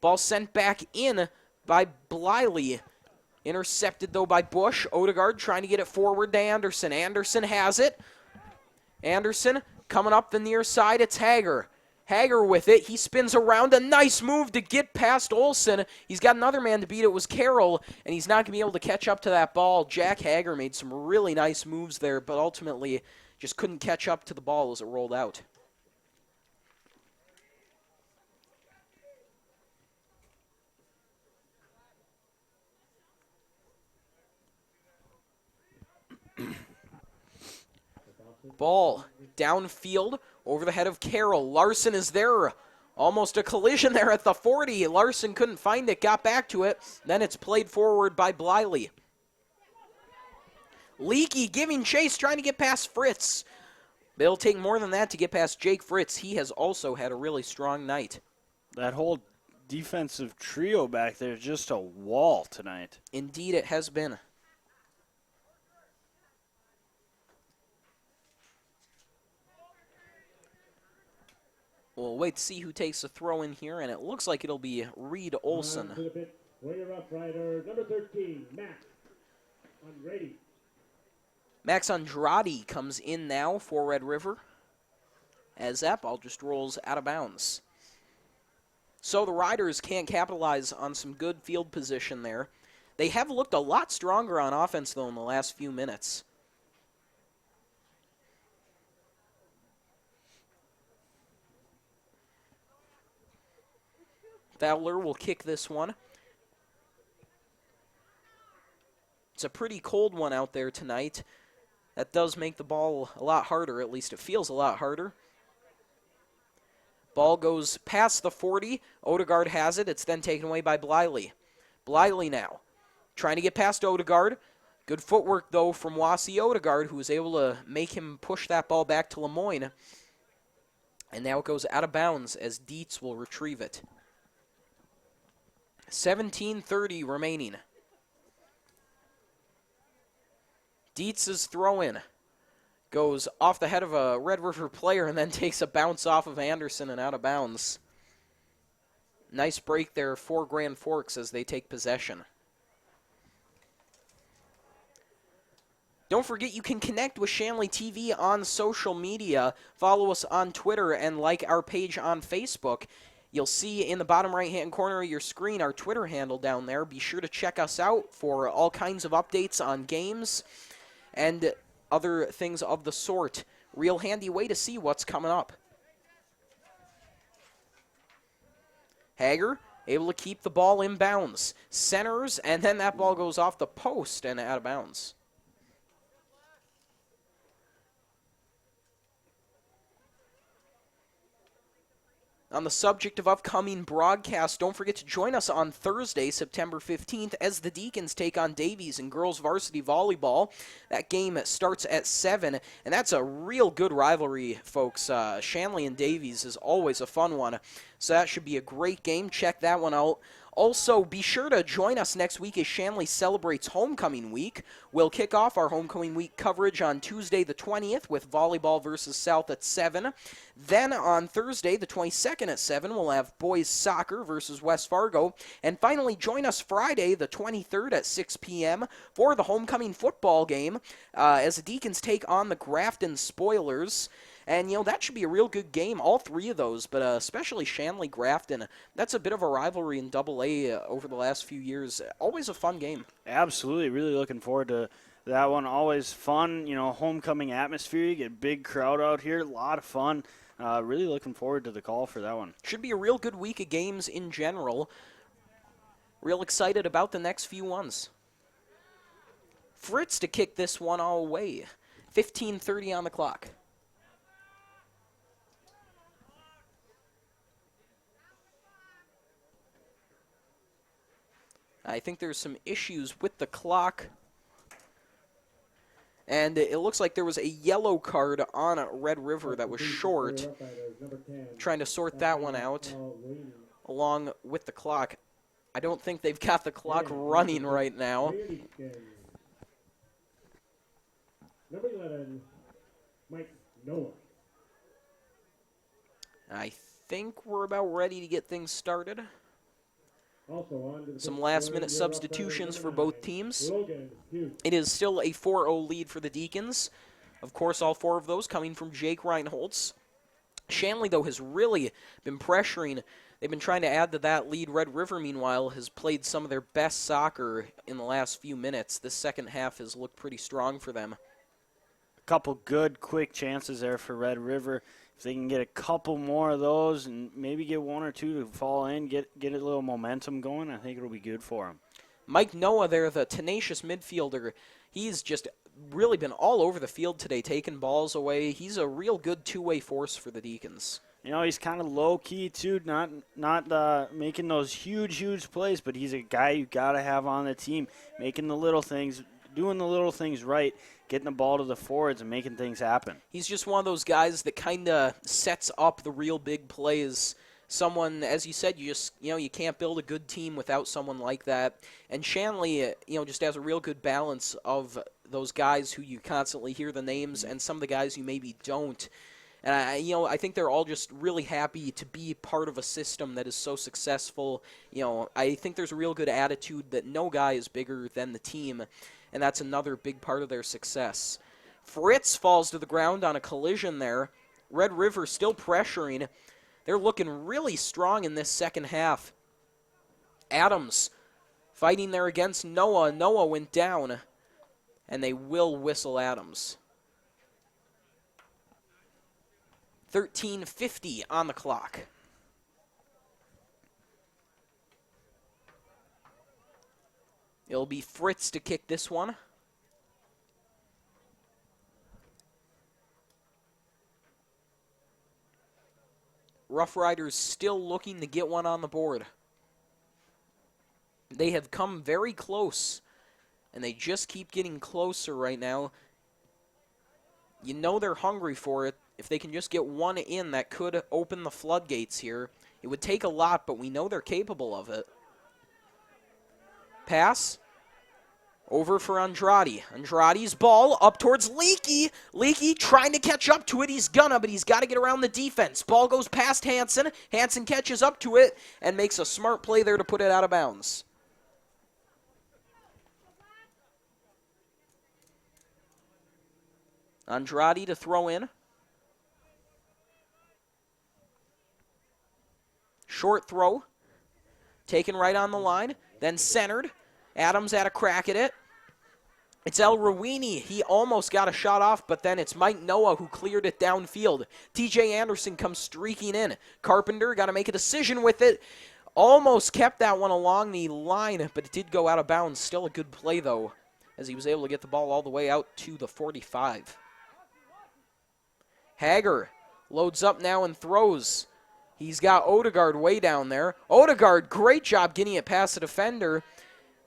Ball sent back in by Bliley. Intercepted, though, by Bush. Odegaard trying to get it forward to Anderson. Anderson has it. Anderson coming up the near side. It's Hager. Hager with it. He spins around. A nice move to get past Olson. He's got another man to beat. It was Carroll, and he's not going to be able to catch up to that ball. Jack Hager made some really nice moves there, but ultimately just couldn't catch up to the ball as it rolled out. Ball downfield over the head of Carroll. Larson is there Almost a collision there at the 40. Larson couldn't find it, got back to it. Then it's played forward by Bliley. Leakey giving chase, trying to get past Fritz. But it'll take more than that to get past Jake Fritz. He has also had a really strong night. That whole defensive trio back there is just a wall tonight. Indeed, it has been. We'll wait to see who takes the throw in here, and it looks like it'll be Reed Olson. To the pit for your Roughrider, number 13, Max Unready. Max Andrade comes in now for Red River, as that ball just rolls out of bounds. So the Riders can't capitalize on some good field position there. They have looked a lot stronger on offense, though, in the last few minutes. Fowler will kick this one. It's a pretty cold one out there tonight. That does make the ball a lot harder, at least it feels a lot harder. Ball goes past the 40. Odegaard has it. It's then taken away by Bliley. Bliley now trying to get past Odegaard. Good footwork, though, from Wasi Odegaard, who was able to make him push that ball back to Lemoyne. And now it goes out of bounds as Dietz will retrieve it. 17:30 remaining. Dietz's throw-in goes off the head of a Red River player and then takes a bounce off of Anderson and out of bounds. Nice break there for Grand Forks as they take possession. Don't forget you can connect with Shanley TV on social media. Follow us on Twitter and like our page on Facebook. You'll see in the bottom right-hand corner of your screen our Twitter handle down there. Be sure to check us out for all kinds of updates on games and other things of the sort. Real handy way to see what's coming up. Hager able to keep the ball in bounds. Centers, and then that ball goes off the post and out of bounds. On the subject of upcoming broadcasts, don't forget to join us on Thursday, September 15th, as the Deacons take on Davies in girls varsity volleyball. That game starts at 7, and that's a real good rivalry, folks. Shanley and Davies is always a fun one, so that should be a great game. Check that one out. Also, be sure to join us next week as Shanley celebrates Homecoming Week. We'll kick off our Homecoming Week coverage on Tuesday the 20th with volleyball versus South at 7. Then on Thursday the 22nd at 7, we'll have boys soccer versus West Fargo. And finally, join us Friday the 23rd at 6 p.m. for the Homecoming football game as the Deacons take on the Grafton Spoilers. And, that should be a real good game, all three of those, but especially Shanley-Grafton. That's a bit of a rivalry in AA over the last few years. Always a fun game. Absolutely. Really looking forward to that one. Always fun, homecoming atmosphere. You get a big crowd out here. A lot of fun. Really looking forward to the call for that one. Should be a real good week of games in general. Real excited about the next few ones. Fritz to kick this one all away. 15:30 on the clock. I think there's some issues with the clock. And it looks like there was a yellow card on Red River that was short. Trying to sort that one out along with the clock. I don't think they've got the clock running right now. Number 11, Mike Noah. I think we're about ready to get things started. Some last-minute substitutions for both teams. It is still a 4-0 lead for the Deacons. Of course, all four of those coming from Jake Reinholtz. Shanley, though, has really been pressuring. They've been trying to add to that lead. Red River, meanwhile, has played some of their best soccer in the last few minutes. This second half has looked pretty strong for them. A couple good, quick chances there for Red River. If they can get a couple more of those and maybe get one or two to fall in, get a little momentum going, I think it'll be good for them. Mike Noah there, the tenacious midfielder, he's just really been all over the field today, taking balls away. He's a real good two-way force for the Deacons. You know, he's kind of low-key, too, not making those huge plays, but he's a guy you got to have on the team, making the little things, doing the little things right, getting the ball to the forwards and making things happen. He's just one of those guys that kind of sets up the real big plays. Someone, as you said, you can't build a good team without someone like that. And Shanley, just has a real good balance of those guys who you constantly hear the names and some of the guys you maybe don't. And I think they're all just really happy to be part of a system that is so successful. I think there's a real good attitude that no guy is bigger than the team, and that's another big part of their success. Fritz falls to the ground on a collision there. Red River still pressuring. They're looking really strong in this second half. Adams fighting there against Noah. Noah went down, and they will whistle Adams. 13:50 on the clock. It'll be Fritz to kick this one. Roughriders still looking to get one on the board. They have come very close, and they just keep getting closer right now. You know they're hungry for it. If they can just get one in, that could open the floodgates here. It would take a lot, but we know they're capable of it. Pass. Over for Andrade. Andrade's ball up towards Leakey. Leakey trying to catch up to it. He's gonna, but he's got to get around the defense. Ball goes past Hansen. Hansen catches up to it and makes a smart play there to put it out of bounds. Andrade to throw in. Short throw. Taken right on the line. Then centered. Adams had a crack at it. It's El Rouini. He almost got a shot off, but then it's Mike Noah who cleared it downfield. TJ Anderson comes streaking in. Carpenter got to make a decision with it. Almost kept that one along the line, but it did go out of bounds. Still a good play, though, as he was able to get the ball all the way out to the 45. Hager loads up now and throws. He's got Odegaard way down there. Odegaard, great job getting it past the defender.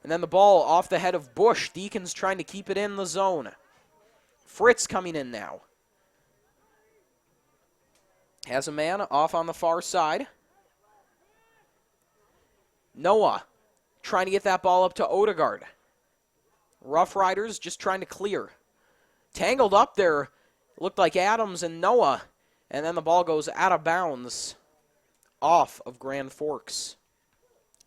And then the ball off the head of Bush. Deacons trying to keep it in the zone. Fritz coming in now. Has a man off on the far side. Noah trying to get that ball up to Odegaard. Roughriders just trying to clear. Tangled up there. Looked like Adams and Noah. And then the ball goes out of bounds off of Grand Forks.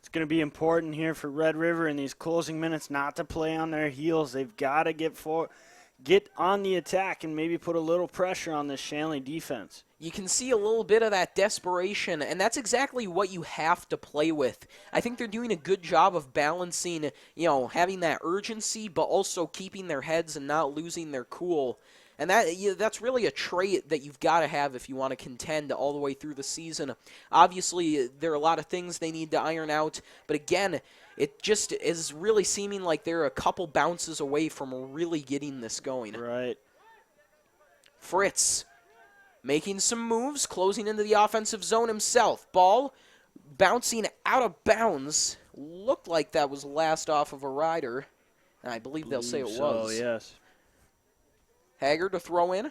It's going to be important here for Red River in these closing minutes not to play on their heels. They've got to get on the attack and maybe put a little pressure on this Shanley defense. You can see a little bit of that desperation, and that's exactly what you have to play with. I think they're doing a good job of balancing, having that urgency, but also keeping their heads and not losing their cool. And that's really a trait that you've got to have if you want to contend all the way through the season. Obviously, there are a lot of things they need to iron out, but again, it just is really seeming like they're a couple bounces away from really getting this going. Right. Fritz making some moves, closing into the offensive zone himself. Ball bouncing out of bounds. Looked like that was last off of a rider, and I believe they'll say it was. Oh, yes. Hager to throw in.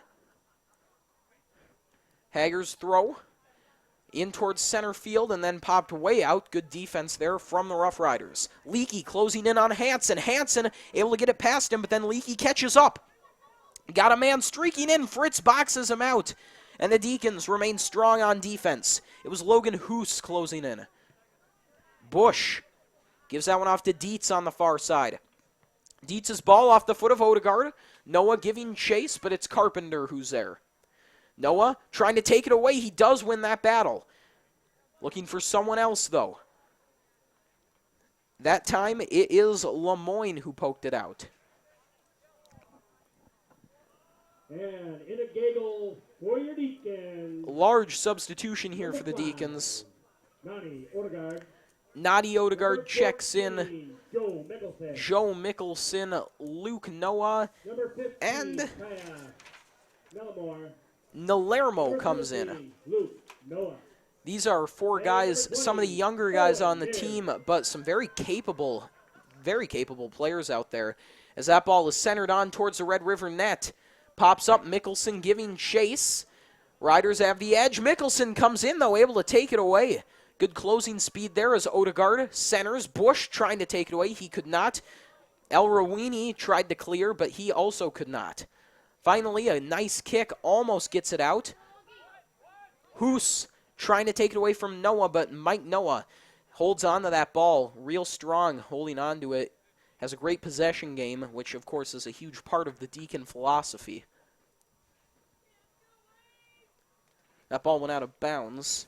Hager's throw in towards center field and then popped way out. Good defense there from the Roughriders. Leakey closing in on Hansen. Hansen able to get it past him, but then Leakey catches up. Got a man streaking in. Fritz boxes him out. And the Deacons remain strong on defense. It was Logan Hoos closing in. Bush gives that one off to Dietz on the far side. Dietz's ball off the foot of Odegaard. Noah giving chase, but it's Carpenter who's there. Noah trying to take it away. He does win that battle. Looking for someone else, though. That time, it is Lemoyne who poked it out. And in a gaggle for your Deacons. Large substitution here for the Deacons. Nani Odegaard. Nadi Odegaard checks in. Joe Mickelson. Joe Mickelson, Luke Noah, Number 15, and Kaya Mellamore. Nalermo comes in. These are four guys, some of the younger guys on the team, but some very capable players out there. As that ball is centered on towards the Red River net. Pops up, Mickelson giving chase. Riders have the edge. Mickelson comes in, though, able to take it away. Good closing speed there as Odegaard centers. Bush trying to take it away. He could not. El Rawini tried to clear, but he also could not. Finally, a nice kick. Almost gets it out. Hoos trying to take it away from Noah, but Mike Noah holds on to that ball. Real strong, holding on to it. Has a great possession game, which, of course, is a huge part of the Deacon philosophy. That ball went out of bounds.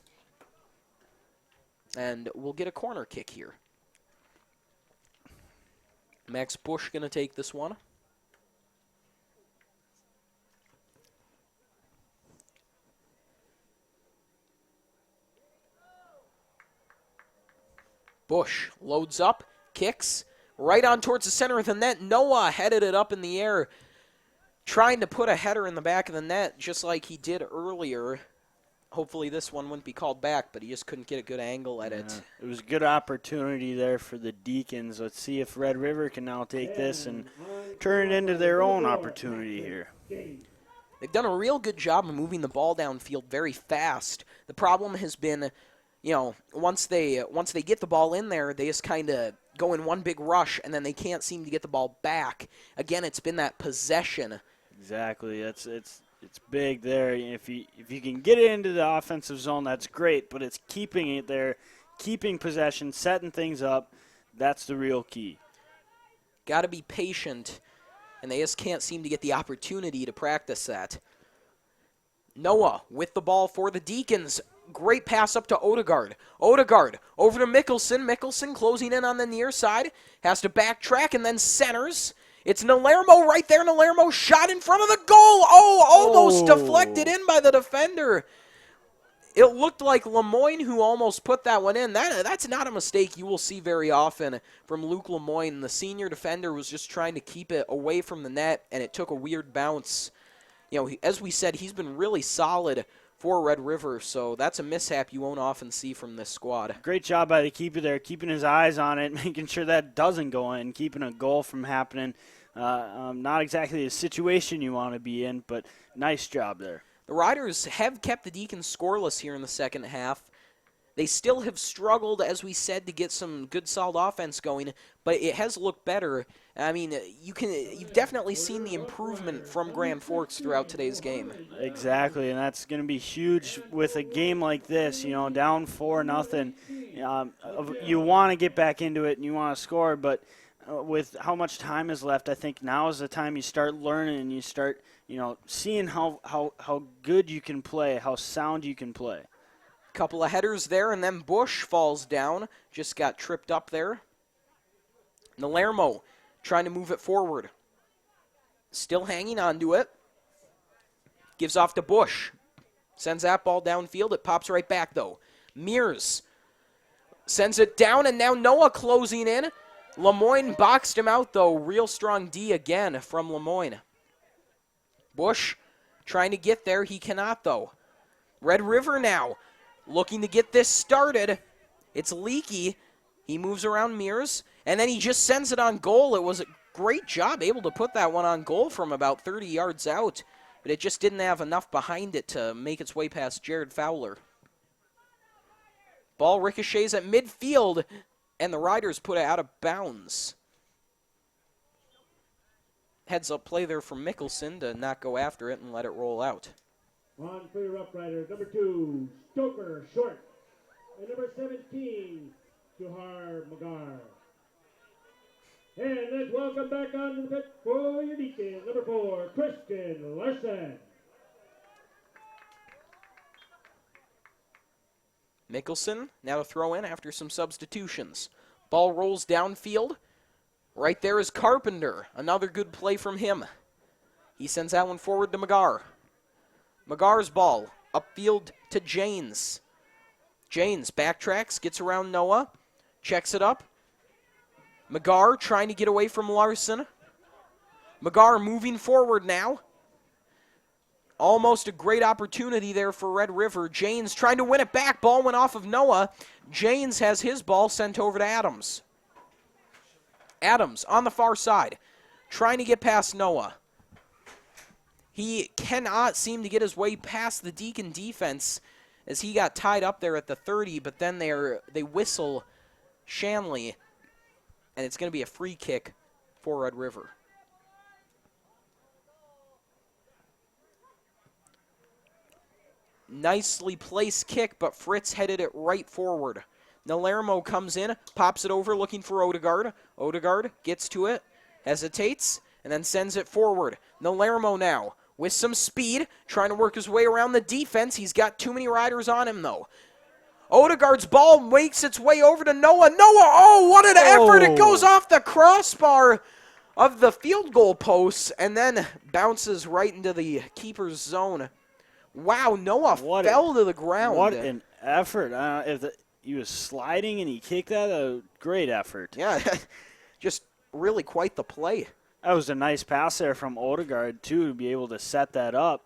And we'll get a corner kick here. Max Bush going to take this one. Bush loads up, kicks, right on towards the center of the net. Noah headed it up in the air, trying to put a header in the back of the net, just like he did earlier. Hopefully this one wouldn't be called back, but he just couldn't get a good angle at it. It was a good opportunity there for the Deacons. Let's see if Red River can now take this and turn it into their own opportunity here. They've done a real good job of moving the ball downfield very fast. The problem has been, once they get the ball in there, they just kind of go in one big rush, and then they can't seem to get the ball back. Again, it's been that possession. Exactly. It's big there. If you can get it into the offensive zone, that's great, but it's keeping it there, keeping possession, setting things up. That's the real key. Got to be patient, and they just can't seem to get the opportunity to practice that. Noah with the ball for the Deacons. Great pass up to Odegaard. Odegaard over to Mickelson. Mickelson closing in on the near side. Has to backtrack and then centers. It's Nalermo right there. Nalermo shot in front of the goal. Almost deflected in by the defender. It looked like Lemoyne who almost put that one in. That's not a mistake you will see very often from Luke Lemoyne. The senior defender was just trying to keep it away from the net, and it took a weird bounce. As we said, he's been really solid for Red River, so that's a mishap you won't often see from this squad. Great job by the keeper there, keeping his eyes on it, making sure that doesn't go in, keeping a goal from happening. Not exactly the situation you want to be in, but nice job there. The Riders have kept the Deacons scoreless here in the second half. They still have struggled, as we said, to get some good solid offense going, but it has looked better. I mean, you've definitely seen the improvement from Grand Forks throughout today's game. Exactly, and that's going to be huge with a game like this, down 4-0. You want to get back into it and you want to score, but with how much time is left, I think now is the time you start learning and you start, seeing how good you can play, how sound you can play. Couple of headers there, and then Bush falls down. Just got tripped up there. Nalermo trying to move it forward. Still hanging on to it. Gives off to Bush. Sends that ball downfield. It pops right back, though. Mears sends it down, and now Noah closing in. Lemoyne boxed him out, though. Real strong D again from Lemoyne. Bush trying to get there. He cannot, though. Red River now looking to get this started. It's Leakey. He moves around Mears, and then he just sends it on goal. It was a great job able to put that one on goal from about 30 yards out, but it just didn't have enough behind it to make its way past Jared Fowler. Ball ricochets at midfield, and the Riders put it out of bounds. Heads up play there from Mickelson to not go after it and let it roll out. On for your Roughriders, number 2, Stoker, short. And number 17, Juhar Magar. And let's welcome back on the pitch for your Deacons, number 4, Christian Larson. Mickelson now to throw in after some substitutions. Ball rolls downfield. Right there is Carpenter. Another good play from him. He sends that one forward to Magar. Magar's ball upfield to Janes. Janes backtracks, gets around Noah, checks it up. Magar trying to get away from Larson. Magar moving forward now. Almost a great opportunity there for Red River. Janes trying to win it back. Ball went off of Noah. Janes has his ball sent over to Adams. Adams on the far side, trying to get past Noah. He cannot seem to get his way past the Deacon defense as he got tied up there at the 30, but then they whistle Shanley, and it's going to be a free kick for Red River. Nicely placed kick, but Fritz headed it right forward. Nalermo comes in, pops it over, looking for Odegaard. Odegaard gets to it, hesitates, and then sends it forward. Nalermo now with some speed, trying to work his way around the defense. He's got too many riders on him, though. Odegaard's ball makes its way over to Noah. Noah, oh, what an effort. It goes off the crossbar of the field goal posts and then bounces right into the keeper's zone. Wow, Noah fell to the ground. What an effort. He was sliding and he kicked that. A great effort. Yeah, just really quite the play. That was a nice pass there from Odegaard, too, to be able to set that up.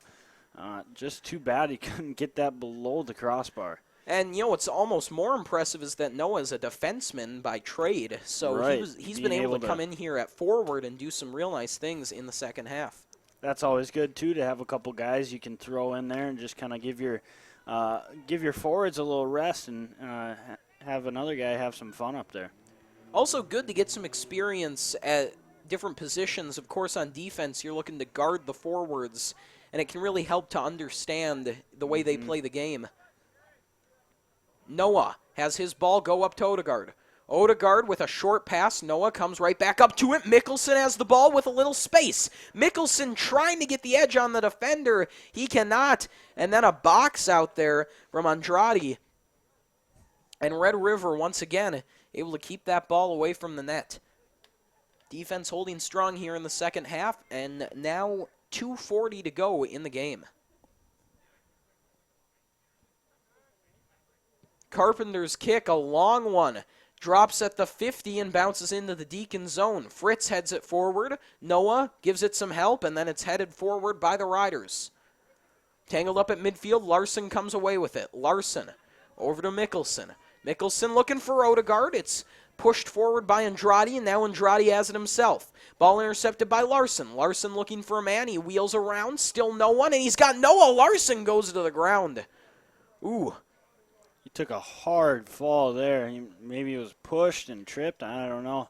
Just too bad he couldn't get that below the crossbar. And, you know, what's almost more impressive is that Noah's a defenseman by trade. So right. he's been able to come in here at forward and do some real nice things in the second half. That's always good, too, to have a couple guys you can throw in there and just kind of give your forwards a little rest and have another guy have some fun up there. Also good to get some experience at different positions. Of course, on defense, you're looking to guard the forwards, and it can really help to understand the way they play the game. Noah has his ball go up to Odegaard. Odegaard with a short pass. Noah comes right back up to it. Mickelson has the ball with a little space. Mickelson trying to get the edge on the defender. He cannot. And then a box out there from Andrade. And Red River, once again, able to keep that ball away from the net. Defense holding strong here in the second half. And now 2:40 to go in the game. Carpenter's kick, a long one. Drops at the 50 and bounces into the Deacon zone. Fritz heads it forward. Noah gives it some help, and then it's headed forward by the Riders. Tangled up at midfield, Larson comes away with it. Larson over to Mickelson. Mickelson looking for Odegaard. It's pushed forward by Andrade, and now Andrade has it himself. Ball intercepted by Larson. Larson looking for a man. He wheels around. Still no one, and he's got Noah. Larson goes to the ground. Ooh. He took a hard fall there. Maybe he was pushed and tripped. I don't know.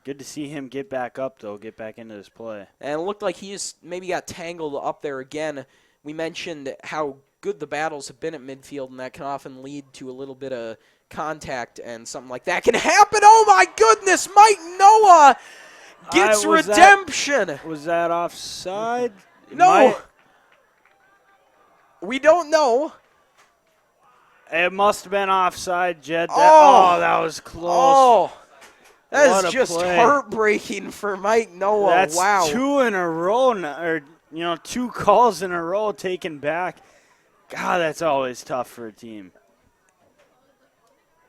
Good to see him get back up, though, get back into this play. And it looked like he just maybe got tangled up there again. We mentioned how good the battles have been at midfield, and that can often lead to a little bit of contact, and something like that can happen. Oh, my goodness. Mike Noah gets redemption. Was that offside? No. We don't know. It must have been offside, Jed. That was close. Oh, that is just heartbreaking for Mike Noah. That's wow. 2 in a row, or 2 calls in a row taken back. God, that's always tough for a team.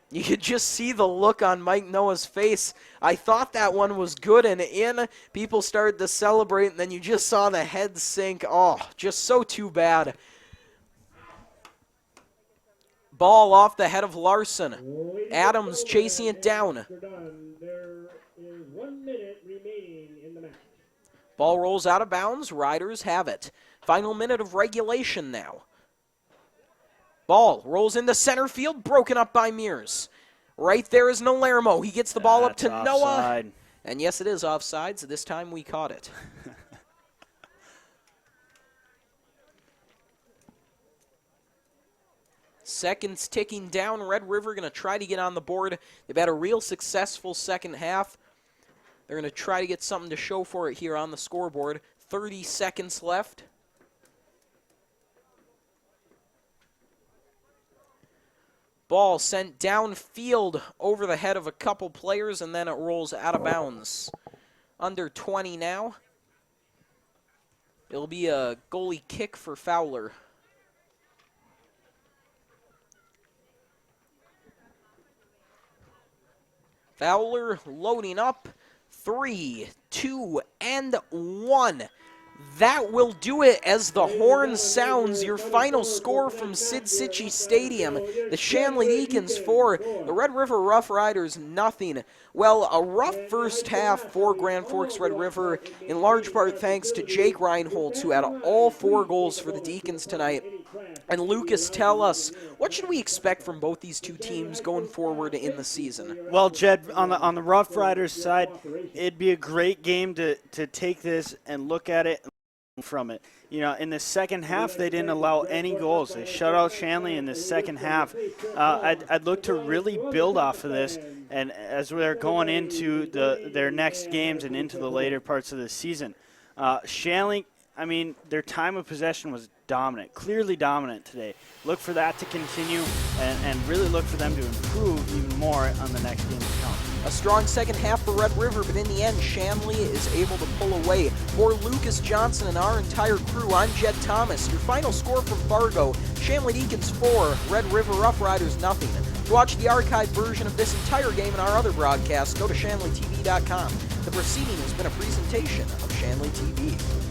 You could just see the look on Mike Noah's face. I thought that one was good and in. People started to celebrate, and then you just saw the head sink. Oh, just so too bad. Ball off the head of Larson. Adams chasing it down. There is 1 minute remaining in the match. Ball rolls out of bounds. Riders have it. Final minute of regulation now. Ball rolls into center field, broken up by Mears. Right there is Nalermo. He gets the ball up to Noah. Offside. And yes, it is offside, so this time we caught it. Seconds ticking down. Red River going to try to get on the board. They've had a real successful second half. They're going to try to get something to show for it here on the scoreboard. 30 seconds left. Ball sent downfield over the head of a couple players, and then it rolls out of bounds. Under 20 now. It'll be a goalie kick for Fowler. Fowler loading up. 3, 2, and 1. That will do it as the horn sounds. Your final score from Cichy Stadium: the Shanley Deacons 4, the Red River Roughriders nothing. Well, a rough first half for Grand Forks Red River, in large part thanks to Jake Reinholtz, who had all 4 goals for the Deacons tonight. And Lucas, tell us, what should we expect from both these two teams going forward in the season? Well, Jed, on the Roughriders side, it'd be a great game to take this and look at it from it. You know, in the second half, they didn't allow any goals. They shut out Shanley in the second half. I'd look to really build off of this, and as they're going into their next games and into the later parts of the season. Shanley, I mean, their time of possession was dominant, clearly dominant today. Look for that to continue, and really look for them to improve even more on the next game to come. A strong second half for Red River, but in the end, Shanley is able to pull away. For Lucas Johnson and our entire crew, I'm Jed Thomas. Your final score from Fargo: Shanley Deacons 4, Red River Roughriders nothing. To watch the archived version of this entire game and our other broadcasts, go to ShanleyTV.com. The proceeding has been a presentation of Shanley TV.